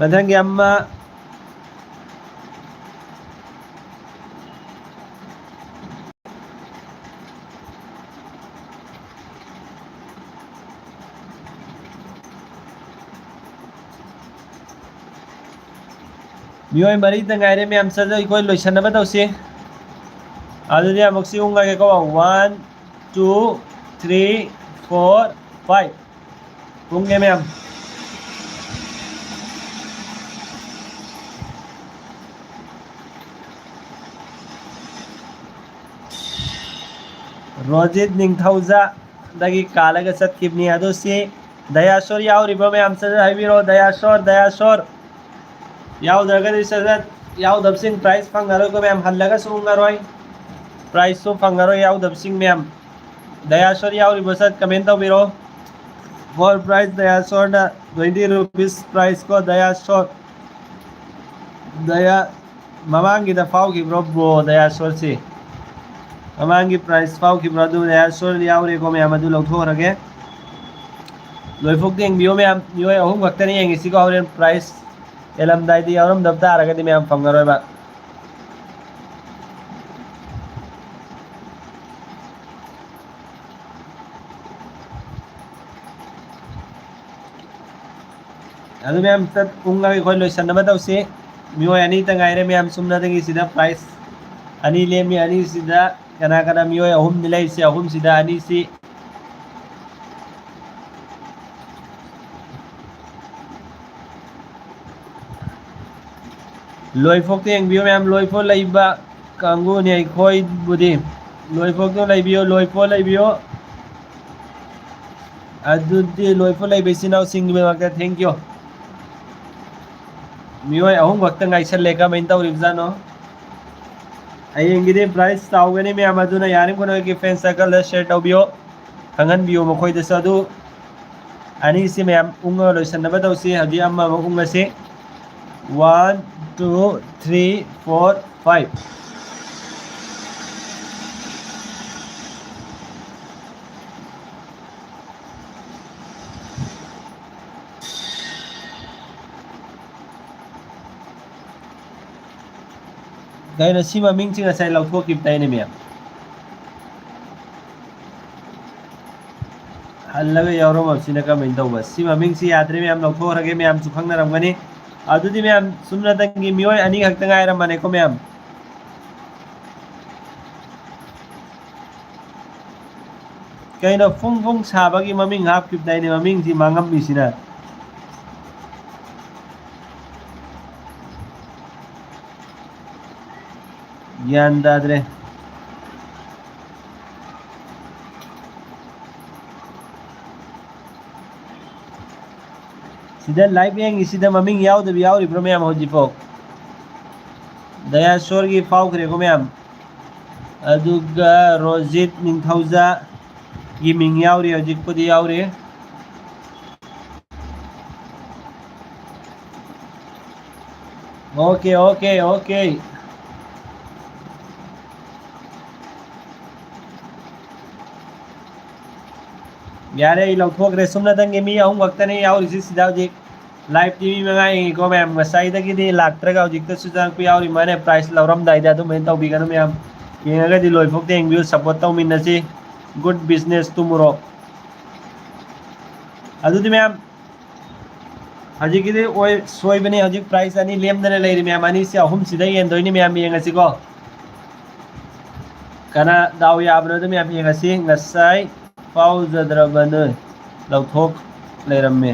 मथंगी अम्मा मियोय मरी तंगाइरे मैम सर इकोय लोइसनबा तौसी अदुदि अमुक्सी उंगा के को 1 2 3 4 5 उंगे मैम रोजित निंगथौजा दगी कालगा सत्किबनी अदुसी दयाशोर यावरिबो मैम सर हाइबिरो दयाशोर यावदरगदि सर यावदबसिंग प्राइस फंगारो को मैम हल्लगा सुंगारोय प्राइस तो फंगारो यावदबसिंग मैम दयाशोर यावरिबो सर कमेंट तौबिरो फॉर प्राइस दयाशोर ना 20 रुपीस प्राइस को दयाशोर दया ममांगी द फाव की ब्रो दयाशोर से ममांगी प्राइस फाव की ब्रो दयाशोर यावरे को मैम अदु लौथोरगे लोइफोक देंग बियो मैम योय अहुम खक्तनी येंगिसी को हौरेन प्राइस एलमदाइदी यावरम दबता आरगदि मैम फंगारोयबा अदु मैम तत उंगा के कोई लोइसनबा तौसी मियोय अनि तंगाइरे मैम सुमना दगी सिदा प्राइस अनि लेमी अनि सिदा कना कना मियोय अहुम निलाई से अहुम सिदा अनि सी लोइफोक तेंग बियो मैम लोइफो लइबा कांगू ने खोई बुदी लोइफोक तो लइबियो लोइफो लइबियो अदुदि लोइफो लइबेसिनाव सिंगबे वक्त थैंक यू मियोय अहुम वक्त गाइसले कमेंट तौरिबजानो अयेंगिदि प्राइस तावगनी मैम अदुना यारिम कोनो के फ्रेंड सर्कल शेयर तौबियो खंगन बियो मखोय दस अदु अनि सि मैम उंगा लोइसनबा तौसी हदि अम्मा उंगा से 1 2 3 4 5 गाइना सिमा मिंग चिंगा साइ लौथो किपताइने मैम हल्लगा यावरो मसिना कमेंट तौबा सिमा मिंग सि याद्रे मैम लौथो रगे मैम सुखंगना रमगनी अदुदि मैम सुमना तंगी मियोय अनि खक्तंग आइरमने को मैम कइना फुंग फुंग साबागी ममिंग हाफ किपताइने ममिंग सि मांगम बिसिना ज्ञान दादरे सिदा लाइव येंगी सिदा ममिंग यावदबि यावरिब्रो मैम होजिफो दयाशोर की फाव खरेको मैम अदुगा रोजित निंगथौजा की मिंग यावरि होजिकपुदी यावरि ओके ओके ओके यारे लौथोक्रे सुमना तंगे मी अहुम वक्तने यावरिसि सिदा होजिक लाइव टीवी में गाई को मैम मसाइदगी लाक्ट्रगा होजिक सुजांग पे यावरि माने प्राइस लौरम दाइदा तो मेन तौबिगनो मैम येंगगदि लोइफोक तेंग बियो सपोर्ट तौमिनसि गुड बिजनेस टुमोरो अदुदि मैम हजिकिदि ओय सोइबने हजिक प्राइस अनि लेमदने लेरि मैम अनि से अहुम सिदा येंदोइनि मैम येंगसि को कना दाव याबनो तो मैम येंगसि ngасai फाव जद्रबने लौथोक लेरमे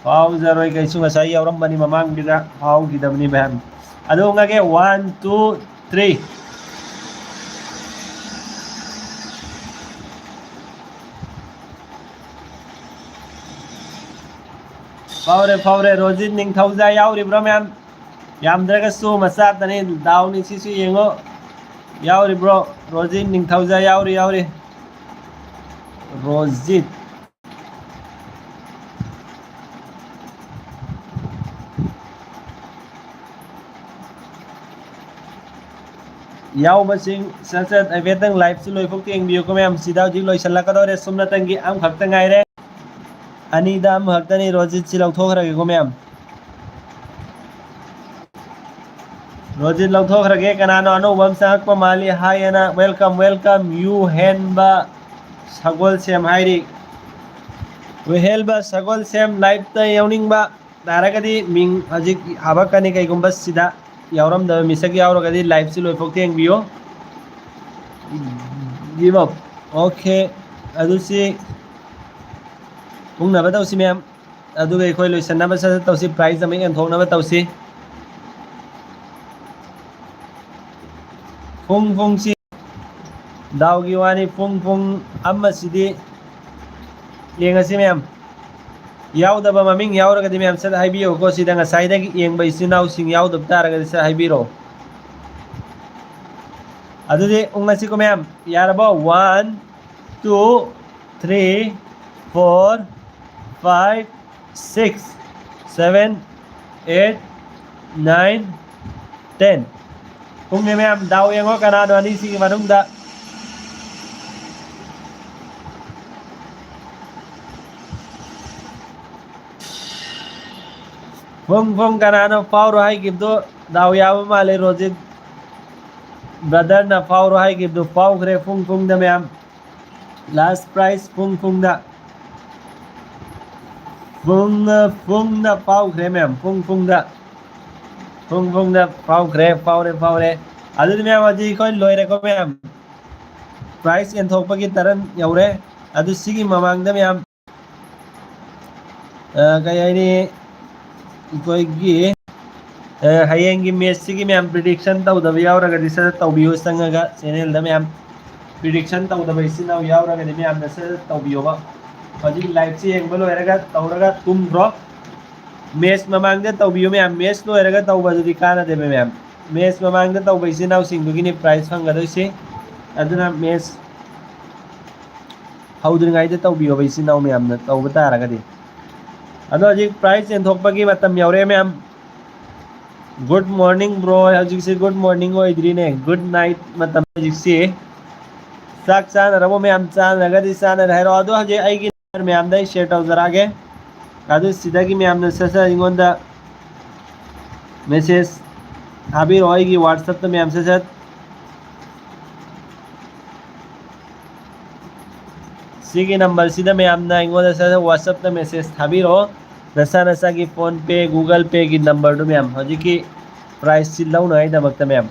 फाव जरोय कैसु ngасai यावरम बनी ममांग बिदा फाव गिदबनी मैम अदो ngage 1 2 3 फावरे रोजित निंगथौजा यावरिब्रो मैम यामद्रगसु मसा तने दावनी सिसु येंगो यावरिब्रो रोजित निंगथौजा यावरि रोजित यावबसिंग ससत अवेतंग लाइव से लोइफोक तेंबियो को मैम सिदा हजिक लोइसल्लाकदोरे सुमनतंगी आम खक्तंग आइरे अनीदा आम खक्तनी रोजित से लौथोखरगे को मैम रोजित लौथोखरगे कनानो अनोबम सांगप माली हायना वेलकम वेलकम यू हेनबा सगोल सेम हाइरी वे हेलबा सगोल सेम लाइव त यावनिंगबा तारगदी मिंग हजिक हाबकनी कैगुंबा सिदा यावरमदब मिसक यावरगदी लाइव से लोइफोक तेंबियो गिव अप ओके अदुसी पुंगनबा तौसी मैम अदुगा एखोय लोइसन्नबा स तौसी प्राइस अमे एंथोकनबा तौसी पुंग पुंग सी दावगी वानी पुंग पुंग अम्मा सिदी येंगसी मैम यावदबा ममिंग यावरगदी मैम सद हाइबियो को सिदा ngasai येंगबा इसिनाव सिंग यावदब तारगदी स हाइबिरो अदुदि उंगसी को मैम यारबो 1 2 3 4 5 6 7 8 9 10 पुंगने मैम दाव येंगो कनादो अनि सिगी मनुंगदा पुंग पुंग कनानो पावरो हाई गिब्दो दाव याव माले रोजित ब्रदर ना पावरो हाई गिब्दो पावखरे पुंग पुंग दा मैम लास्ट प्राइस पुंग पुंग दा पुंग दा पावखरे मैम पुंग पुंग दा पावखरे पावरे अदुदि मैम अजी कोई लोइरे को मैम प्राइस एंथोकपगी तरन यौरे अदु सिगी ममांगदा मैम कयानी कोई हयेंगी मैच सिगी मैम प्रिडिक्शन तौदब यावरगदी स तौबियो संगगा चैनल दा मैम प्रिडिक्शन तौदब इसिनाव यावरगदी मैम दा स तौबियोबा हजिक लाइव से येंगबा लोइरगा तौरगा तुमब्रो मैच ममांगदा तौबियो मैम मैच लोइरगा तौबदुदि काना देबे मैम मैच ममांगदा तौबा इसिनाव सिंगदुगिनि प्राइस फंगदोइसे अदुना मैच हौद्रिङाइदा तौबियोबा इसिनाव मैम ना तौबा तारगदी अदो हजिक प्राइस एंथोकपगी मतम यावरे मैम गुड मॉर्निंग ब्रो हजिक से गुड मॉर्निंग होइद्रिने गुड नाइट मतम हजिक से साक चानरबो मैम चानरगदी चानर हैरो अदो हजे आइगी नंबर मैम दा शेयर तौजरागे अदो सिदागी मैम ना ससा इंगोंदा मैसेज थाबिरो आइगी व्हाट्सएप ता मैम ससा सिगी नंबर सिदा मैम ना इंगोंदा ससा व्हाट्सएप ता मैसेज थाबिरो नसा नसा की फोन पे गूगल पे की नंबर दो मैम हजी की प्राइस से लौनाई दमकता ma'am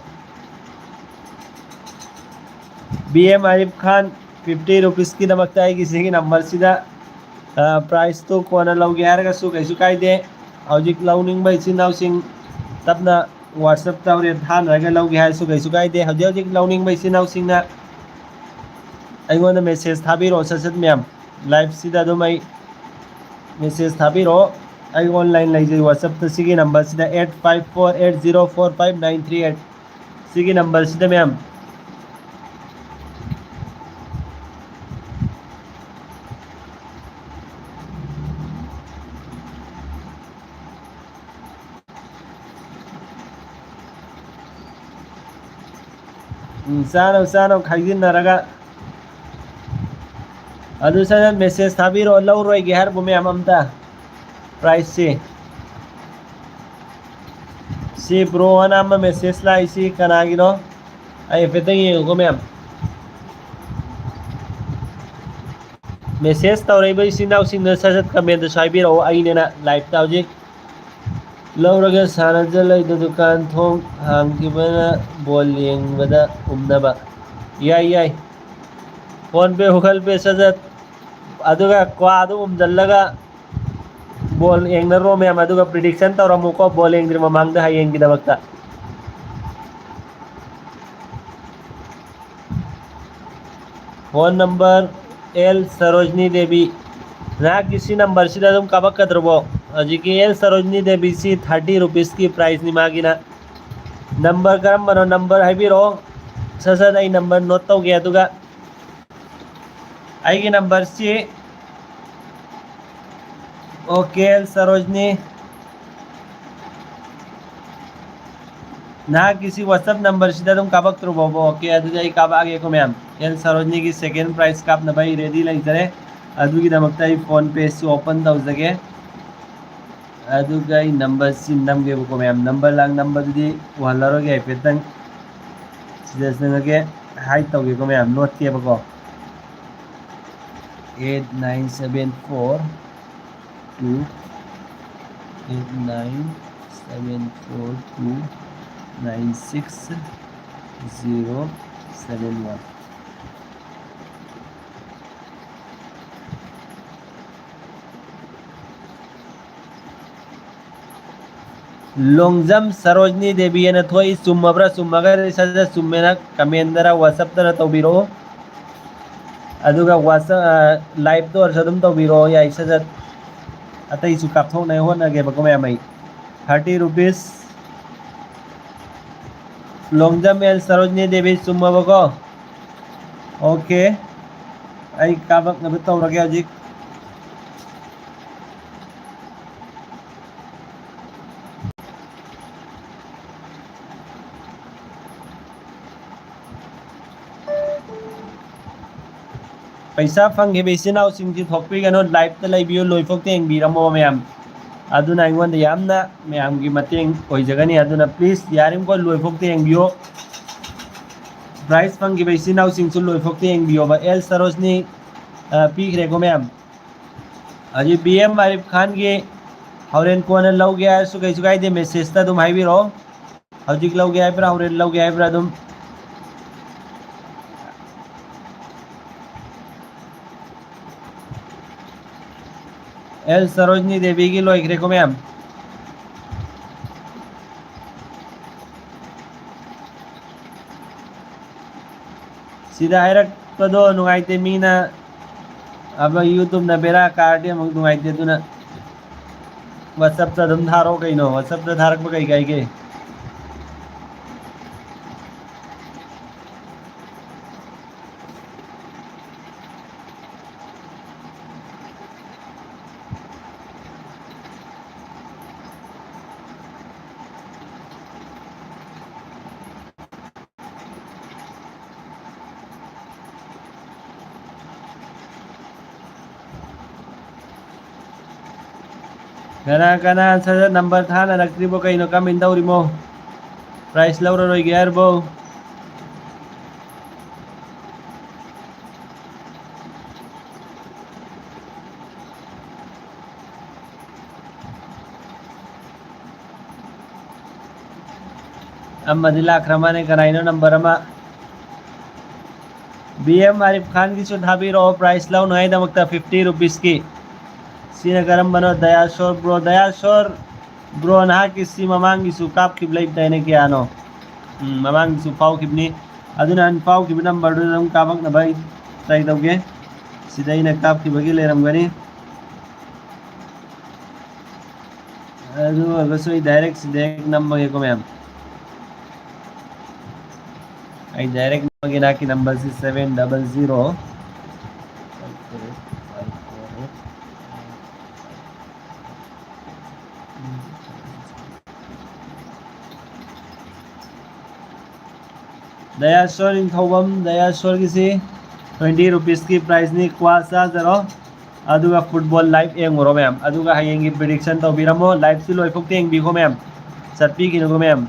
BM Arif Khan 50 rupees की दमकता है किसी की नंबर सीधा प्राइस तो कोना लौगे यार सु कैसु कायदे हजिक लौनिंग बाई सिनाव सिंग तबना व्हाट्सएप तवरे थान रगे लौगे हाय सु कैसु कायदे हजिक लौनिंग बाई सिनाव सिंग ना अइगोंदा मैसेज थाबिरो ससत मैम लाइव सीधा दो मई मैसेज थाबिरो आई ऑनलाइन लाइजे व्हाट्सएप तो सिगी नंबर सीधा 8548045938 सिगी नंबर सीधा मैम सानो खाइजिनरगा अदु सन मैसेज थाबिरो लौरोइगे हरबो मैम अमता प्राइस से ब्रो नाम मैसेज लाइसी कनागिनो आई फेतंग येगो मैम मैसेज तौरैबै सिनाव सिंग सजत कमेंट साइबिरो आइनेना लाइव ताउजिक लौरगे सानजलै दुकान थोंग हांगिबना बॉल येंगबदा उमनबा याई फोन पे गूगल पे सजत अदुगा क्वादु उमजल्लगा बॉल येंगनरो मैम अदुगा प्रिडिक्शन तौरमुको बॉल येंगद्रि ममांगदा हायेंगिदमक्ता phone number L Sarojini Devi ना किसी नंबर से तुम कबक कदरबो जी की एल सरोजनी देवी सी 30 रुपीस की प्राइस निमागिना नंबर करम बनो नंबर है भी रो ससद आई नंबर नोट तो गया तुगा आई की नंबर से ओके एल सरोजनी ना किसी व्हाट्सएप नंबर से तुम काबक त्रुबो ओके अदुदे आई काबागे को मैम एल सरोजनी की सेकंड प्राइस काप न भाई रेडी लाइजरे अदुगी दमकता आई फोन पे से ओपन तौजगे अदुगा आई नंबर सिम नमगे को मैम नंबर लांग नंबर दी वहलरोगे आइफेतंग सिदसनगे हाई तौगे को मैम नोट के बको 8974 2 8974 2 96071 लोंगजम सरोजनी देवी ने थोई सुमब्रा सुमगर सजा सुमेना कमेंदरा व्हाट्सएप तरा तौबिरो अदुगा व्हाट्सएप लाइव तो अरसदम तौबिरो या सजा अतई सु कापथो नै होनगे बको मैमई 30 रुपीस लोंगजम एल सरोजनी देवी सुमबको ओके आई काबक न तौरगे हजिक पैसा फंगे बेसिनाव सिंगि थोकपी गनो लाइव त लाइबियो लोइफोक तेंग बिरमो मैम अदुना आइगोन यामना मैम की मतेंग ओइजगनी अदुना प्लीज यारिम को लोइफोक तेंग बियो प्राइस फंगे बेसिनाव सिंगसु लोइफोक तेंग बियो बा एल सरोजनी पीक रेको मैम अजी बीएम आरिफ खान के हौरेन कोन लौ गया सु कैसु गाइदे मैसेज ता तुम हाइबिरो हजिक लौ गया पर हौरेन लौ गया पर तुम एल सरोजनी देवी की लोइक रेको मैम सीधा हायरक पदो नुगाइते मीना अब यूट्यूब न बेरा कार्ड मग नुगाइते दुना व्हाट्सएप ता दम थारो कइनो व्हाट्सएप ता थारक बकई गाई के कना कना सजा नंबर था ना रखरीबो कइनो कम इंदौरिमो प्राइस लौरो रोई गेरबो अब मदिला अखरमा ने कराइनो नंबर अमा बीएम आरिफ खान की सुधाबी रो प्राइस लौ नई दमकता 50 रुपीस की सीनगरम बनो दयाशोर ब्रो ना किसी ममांगी सु काप किबलाई तने के आनो ममांगी सु पाव किबनी अदुना अन पाव किब नंबर दम काबक न भाई ट्राई दोगे सिधै न काप की बगी लेरम गनी अदु अगसोई डायरेक्ट सिधै नंबर को मैम आई डायरेक्ट नंबर की नंबर 700 दयाश्वर इंथौबम दयाश्वर की सी 20 रुपीस की प्राइस नी क्वासा जरो अदुगा फुटबॉल लाइव एंगरो मैम अदुगा हायेंगी प्रेडिक्शन तो बिरमो लाइव सी लोइफोक तेंग बिखो मैम सत्पी की नको मैम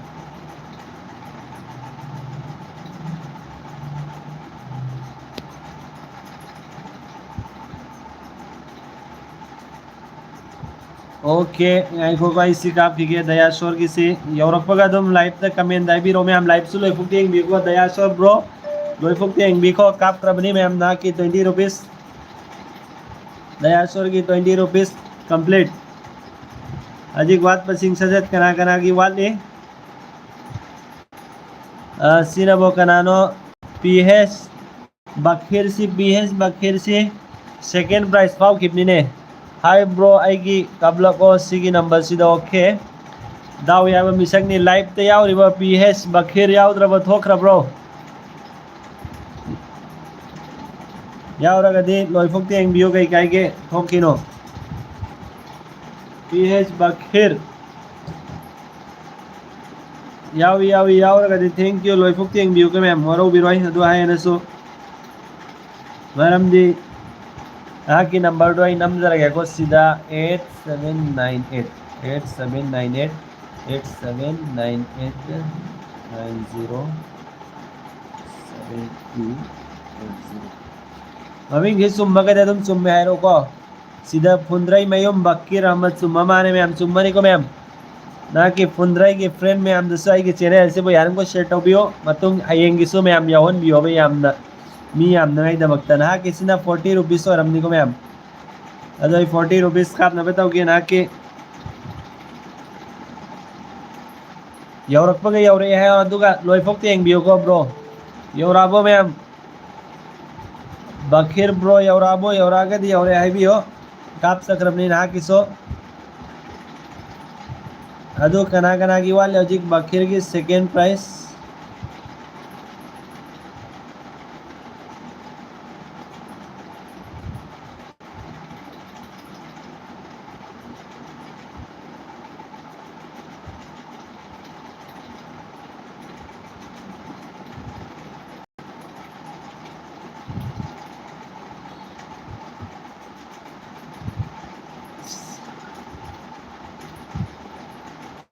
ओके आइको को इसी का फिगे दयाश्वर की सी यौरपगा तुम लाइव तक कमेंट दाई बिरो मैम लाइव सी लोइफोक तेंग बिखो दयाश्वर ब्रो लोइफोक तेंग बिखो काप करबनी मैम ना की 20 रुपीस दयाश्वर की 20 रुपीस कंप्लीट अजिक बात पसिंग सजत कना कना की वाले सिनबो कनानो पीएस बखिर सी सेकंड प्राइस फाव किपनी ने हाय ब्रो आईगी कबला को सिगी नंबर सिदा ओके दाव याब मिसकनी लाइव ते यावरिबा पीएस बखिर यावद्रब थोखरा ब्रो यावरगदी लोइफोक तेंग बियो गई काइगे थोकिनो पीएस बखिर यावरगदि थैंक यू लोइफोक तेंग बिउ के मैम हरो बिरोय अदु हायनसु मरमदि आकी नंबर दो आई नमजरगे को सीधा 8798 8798 8798 907280 ममिंग हि सुम्मगदे तुम सुम्मे हायरो को सीधा फुंद्राई मयूम बक्कीर अहमद सुम्मा माने मैम सुम्मनी को मैम ना कि फुंद्राई की फ्रेंड मैम दसु आई की चैनल से बो यारम को शेयर तौबियो मतुंग हयेंगिसु मैम यावन बियो बे यामना मी यामना आई दमकता ना किसिना 40 रुपीस और हमनी को मैम अदो 40 रुपीस का आपने बताओगे ना कि यौरकपगे यौरे है अदुगा लोइफोक तेंग बियो को ब्रो यौराबो मैम बखीर ब्रो यौराबो यौरागदि यौरे है बियो काप सकरमनी ना किसो अदु कना कना की वाले लॉजिक बखीर की second price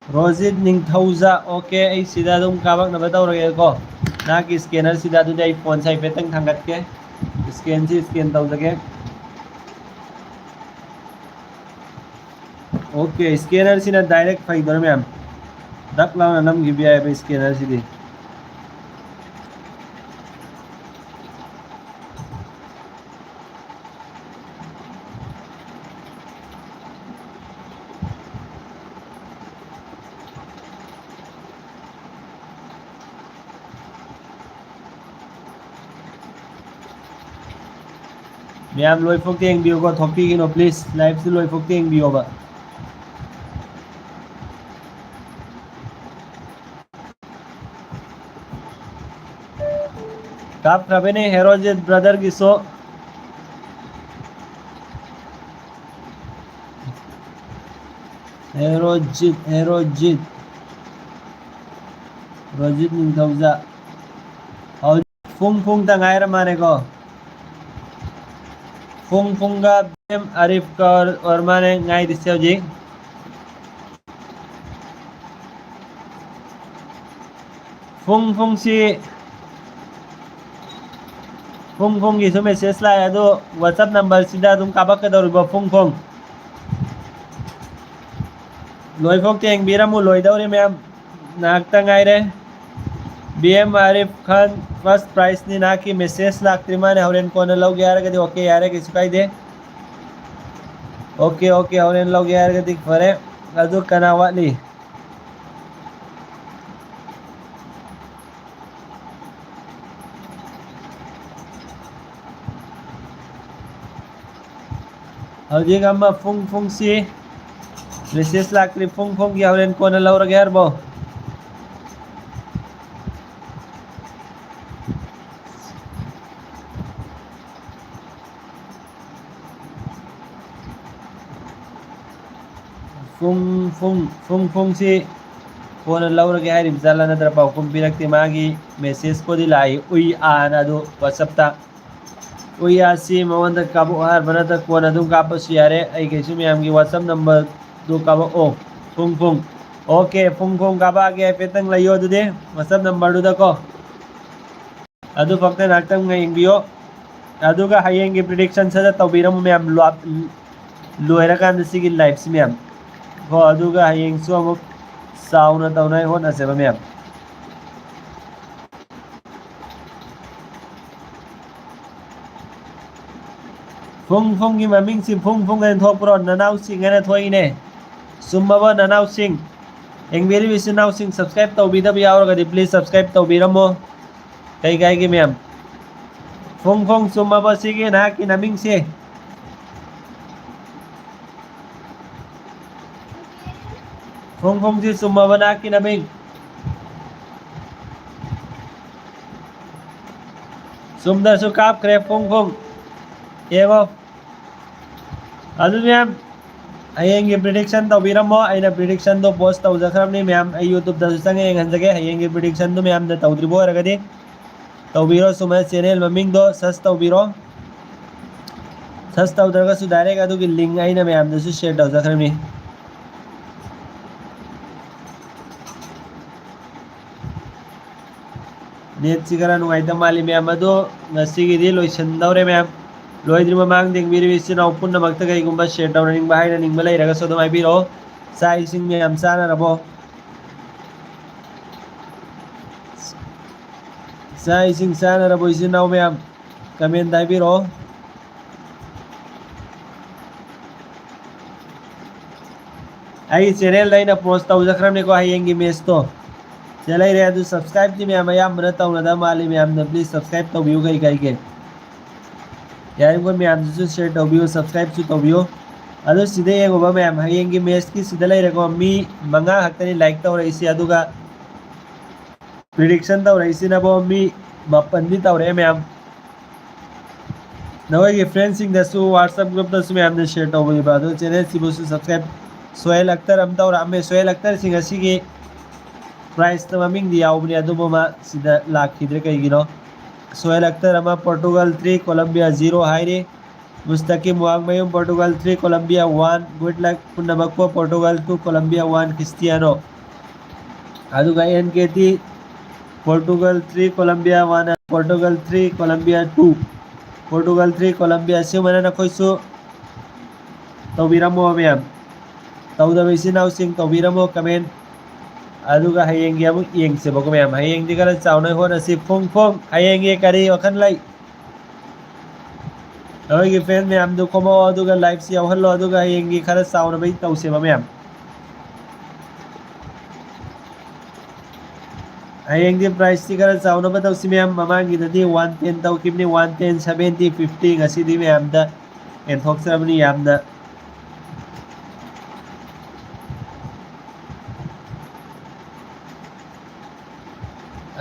Rojit Ningthouja okay आई सीधा तुम काबक न बताओ रगे को ना कि स्कैनर सीधा तुझे आई फोन से पेतंग थंगत के स्कैन से स्कैन तौ सके ओके स्कैनर से ना डायरेक्ट फाइदर मैम दक लाओ नम गिबिया है स्कैनर सीधी मैम लोइफोक तेंग बियो को थोपी गिनो प्लीज लाइव से लोइफोक तेंग बियो बा काप खबे ने हेरोजित ब्रदर किसो हेरोजित रोजित निंगथौजा और फुंग फुंग तंगायर माने को फुंग फुंगा बेम आरिफ का और माने गाय दिसे जी फुंग फुंग सी फुंग फुंग की मैसेज लाया तो व्हाट्सएप नंबर सीधा तुम काबक के दौर फुंग फुंग लोइफोक तेंग बिरमु लोइदौरी मैम नाकता गायरे BM Arif Khan first price नि ना की मैसेज लाक्त्री माने हौरेन कोन लौगे यार गदि ओके यार के सुकाई दे ओके ओके हौरेन लौगे यार गदि फरे अदु कनावाली हौजी गम्मा फुंग फुंग सी मैसेज लाक्त्री फुंग फुंग की हौरेन कोन लौगे यार बो फुंग फुंग फुंग फुंग से फोन लौरगे है रिमजाला नदर पाउकुम पिरक्ति मागी मैसेज को दिलाई उई आना दो व्हाट्सएप उई आसी मवंद काबो हार बनत कोन अदुम कापस यारे आई केसु में आमगी व्हाट्सएप नंबर दो काबो ओ Fung Fung okay Fung Fung काबा के पेतंग लयो दुदे व्हाट्सएप नंबर दो को अदु फक्त नाटम इंगियो अदु का हायेंगे प्रेडिक्शन से तौबिरम में हम लोयरा का सिगी लाइव्स में हम को अदुगा हयेंग सु अमुक साउना तौनाय होना से मैम फुंग फुंग की ममिंग सी फुंग फुंग एन थोप्रो ननाउ सिंग एन थोइने सुम्मबो ननाउ सिंग एंगबेरी विस नाउ सिंग सब्सक्राइब तौबिदा भी आवरगदि प्लीज सब्सक्राइब तौबिरमो कई गाय की मैम फुंग फुंग सुम्मबो सिगे ना की नमिंग से फुंग फुंग जी सुम्मा बना की नमिंग सुमदर सुकाप करे फुंग फुंग एगो अदु मैम ꯍꯌꯦꯡꯒꯤ ꯄ꯭ꯔꯤꯗꯤꯛꯁꯟ ꯇꯧꯕꯤꯔꯝꯃꯣ ꯑꯩꯅ ꯄ꯭ꯔꯤꯗꯤꯛꯁꯟꯗꯣ ꯄꯣꯁ ꯇꯧꯖꯈ꯭ꯔꯕꯅꯤ ꯃꯌꯥꯝ ꯑꯩ ꯌꯨꯇꯨꯕꯇꯁꯨ ꯆꯪꯉ ꯌꯦꯡꯍꯟꯖꯒꯦ ꯍꯌꯦꯡꯒꯤ ꯄ꯭ꯔꯤꯗꯤꯛꯁꯟꯗꯣ ꯃꯌꯥꯝꯅ ꯇꯧꯗ꯭ꯔꯤꯕ ꯑꯣꯏꯔꯒꯗꯤ ꯇꯧꯕꯤꯔꯣ ꯁꯨꯃꯥꯏꯅ ꯆꯦꯅꯦꯜ ꯃꯃꯤꯡꯗꯣ ꯁꯔꯆ ꯇꯧꯕꯤꯔꯣ ꯁꯔꯆ ꯇꯧꯗ꯭ꯔꯒꯁꯨ ꯗꯥꯏꯔꯦꯛ ꯑꯗꯨꯒꯤ ꯂꯤꯡ ꯑꯩꯅ ꯃꯌꯥꯝꯗꯁꯨ ꯁꯦꯌꯔ ꯇꯧꯖꯈ꯭ꯔꯕꯅꯤ ꯅꯦꯠꯁꯤ ꯈꯔ ꯅꯨꯡꯉꯥꯏꯇꯕ ꯃꯥꯜꯂꯤ ꯃꯌꯥꯝ ꯑꯗꯣ ꯉꯁꯤꯒꯤꯗꯤ ꯂꯣꯏꯁꯤꯟꯗꯧꯔꯦ ꯃꯌꯥꯝ ꯂꯣꯏꯗ꯭ꯔꯤ ꯃꯃꯥꯡꯗ ꯌꯦꯡꯕꯤꯔꯤꯕ ꯏꯆꯤꯜ ꯏꯅꯥꯎ ꯄꯨꯝꯅꯃꯛꯇ ꯀꯩꯒꯨꯝꯕ ꯁꯦꯌꯔ ꯇꯧꯅꯅꯤꯡꯕ ꯍꯥꯏꯅꯅꯤꯡꯕ ꯂꯩꯔꯒꯁꯨ ꯑꯗꯨꯝ ꯍꯥꯏꯕꯤꯔꯛꯑꯣ ꯆꯥꯛ ꯏꯁꯤꯡ ꯃꯌꯥꯝ ꯆꯥꯅꯔꯕꯣ ꯆꯥꯛ ꯏꯁꯤꯡ ꯆꯥꯅꯔꯕꯣ ꯏꯆꯤꯜ ꯏꯅꯥꯎ ꯃꯌꯥꯝ ꯀꯃꯦꯟꯗ ꯍꯥꯏꯕꯤꯔꯛꯑꯣ ꯑꯩꯒꯤ ꯆꯦꯅꯦꯜꯗ ꯑꯩꯅ ꯄꯣꯁ ꯇꯧꯖꯈ꯭ꯔꯕꯅꯤꯀꯣ ꯍꯌꯦꯡꯒꯤ ꯃꯦꯠꯁꯇꯣ ꯁꯤꯗ ꯂꯩꯔꯦ ꯑꯗꯨ ꯁꯕꯁꯀ꯭राꯏꯕꯇꯤ ꯃꯌꯥꯝ ꯑꯌꯥꯝꯕꯅ ꯇꯧꯅꯗꯕ ꯃꯥꯜꯂꯤ ꯃꯌꯥꯝꯅ ꯄ꯭ꯂꯤꯖ ꯁꯕꯁꯀ꯭राꯏब ꯇꯧꯕꯤꯌꯨ ꯀꯩ ꯀꯥꯏꯒꯦ ꯌꯥꯔꯤꯈꯣꯏ ꯃꯌꯥꯝꯗꯨꯁꯨ ꯁꯦꯌꯔ ꯇꯧꯕꯤꯌꯨ ꯁꯕꯁꯀ꯭राꯏꯕꯁꯨ ꯇꯧꯕꯤꯌꯨ ꯑꯗꯨ ꯁꯤꯗ ꯌꯦꯡꯉꯨꯕ ꯃꯌꯥꯝ ꯍꯌꯦꯡꯒꯤ ꯃꯦꯠꯁꯀꯤ ꯁꯤꯗ ꯂꯩꯔꯦꯀꯣ ꯃꯤ 5 ꯈꯛꯇꯅꯤ ꯂꯥꯏꯛ ꯇꯧꯔꯛꯏꯁꯤ ꯑꯗꯨꯒ ꯄ꯭ꯔꯤꯗꯤꯛꯁꯟ ꯇꯧꯔꯛꯏꯁꯤꯅꯕꯣ ꯃꯤ 9ꯗꯤ ꯇꯧꯔꯛꯑꯦ ꯃꯌꯥꯝ नोई फ्रेंड्स व्हाट्सएप ग्रुप मैं शेयर तौब चैनल सब्सक्राइब सोहेल अख्तर तौरमें सोहेल अख्तर की प्राइस ममिंग लाखिद्रे कईगिनो सोहेल अख्तर पोर्टुगल 3 कोलंबिया 0 है Mustakim Wangmayum Portugal 3 Colombia 1 good luck पुनमको Portugal 2 Colombia 1 Cristiano NKT Portugal 3 Colombia 1 Portugal 3 Colombia 2 Portugal 3 Colombia सिमना नखोइसु तौबिरमो मैम तौदबैसिनाउसिंग तौबिरमो कमेंट अदुगा हयेंगी अमुक येंगसेबको मैम हयेंगी खरा चावना होनसि फुंग फुंग हयेंगी करी वखन लाई नोई फ्रेंड मैम दु कोमो अदुगा लाइव से यावहल्लो अदुगा हयेंगी खरा चावना बै तौसेबा मैम हयेंगी प्राइस ती खरा चावना बा तौसि मैम ममांगी ददि 110 तौकिबनि 110 70 50 ngasi मैम दा एंथोक्सरबनि यामना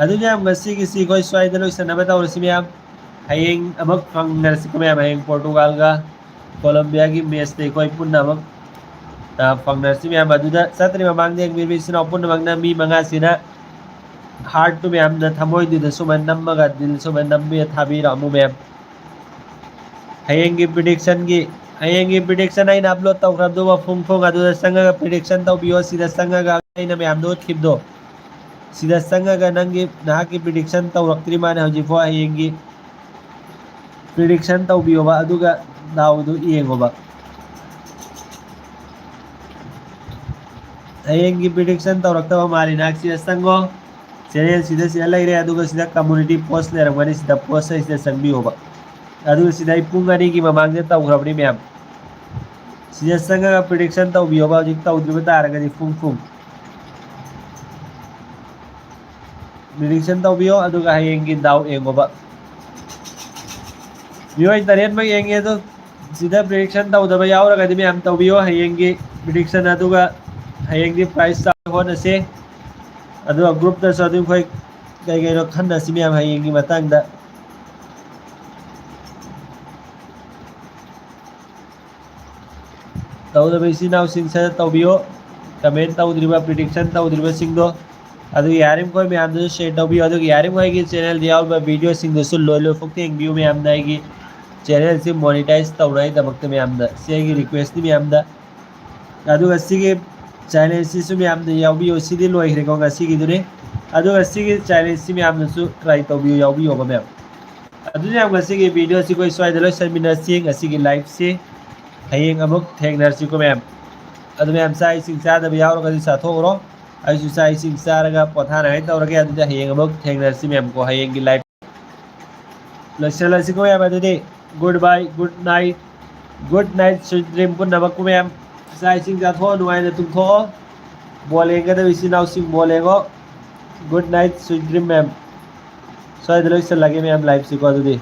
अदु मैम ngasi की सी कोई स्वाइदा लोइसनबा तौरसि मैम हयेंग अमक फंगनरसि को मैम हयेंग पोर्टुगल गा कोलंबिया की मैच ते कोई पुन्ना अमक फंगनरसि मैम अदुदा सतरि ममांग दे बिबिसिना पुन्ना मंगना मी मंगा सिना हार्ट तो मैम दा थमोय दि सुमन नम्मगा दिल सुमन नम्बे थाबिरामु मैम हयेंगी प्रिडिक्शन आइन अपलोड तौखरबदो फुंग फुंग अदुदा संगा प्रिडिक्शन तौबियो सिदा संगा आइना मैम दो खिबदो सिदा संगा नंगी नाकी प्रिडिक्शन तौरक्त्रि माने हजिफो हयेंगी प्रिडिक्शन तौबियोबा अदुगा दाउदु येंगोबा हयेंगी प्रिडिक्शन तौरक्तबा माली नाक्सि संगो चैनल सिदा सिदा लैरे अदुगा सिदा कम्युनिटी पोस्ट लेरमनि सिदा पोस्ट सिदा संबियोबा अदुगा सिदा पुंग अनि की ममांग दे तौखरबनि मैम सिदा संगा प्रिडिक्शन तौबियोबा हजिक तौद्रिबा तारगदि फुंग फुंग प्रिडिक्शन तौबियो अदुगा हयेंगी दाउ येंगोबा मियोय तरेन मग येंगे तो सिदा प्रिडिक्शन तौदबा यावरगदि मैम तौबियो हयेंगी प्रिडिक्शन अदुगा हयेंगी प्राइस होनसे अदुगा ग्रुप दा सदु खोय कई कई रो खन्नसि मैम हयेंगी मतंगदा तौदबैसि नाउ सिंसा तौबियो कमेंट तौद्रिबा प्रिडिक्शन तौद्रिबा सिंगदो अदु यारिम कोई मैम दु शेयर तौबियो अदु यारिम कोई की चैनल दियावबा वीडियो सिंगदसु लोलो फुक्ते एंबियो मैम दाइगी चैनल से मोनेटाइज तौराई दमकते मैम दा सेगी रिक्वेस्ट मैम दा अदु असिगे चैनल से मैम दा यावबियो सिदि लोइखरेको गसिगी दुने अदु असिगे चैनल से मैम दसु ट्राई तौबियो यावबियो बा मैम अदु मैम गसिगे वीडियो से कोई स्वाइदा लोइसनमिनसि गसिगे लाइव से हयेंग अमुक थेंगनरसि को मैम अदु मैम साइ सिंग सादबा यावरगदि साथोरो आइसु साइ सिंग सारगा पथानाय तौरगे अदु हयेंग अमुक थेंगनरसि मैम को हयेंगी लाइव लोइसलसि को मैम अदुदि good bye good night sweet dream पुनमक मैम साइ सिंग जाथो नुआइना तुमथो बोलेंगे तो इसी नाउ सिंग बोलेगो good night sweet dream ma'am स्वाइदा लोइसल लगे मैम लाइव से को अदुदि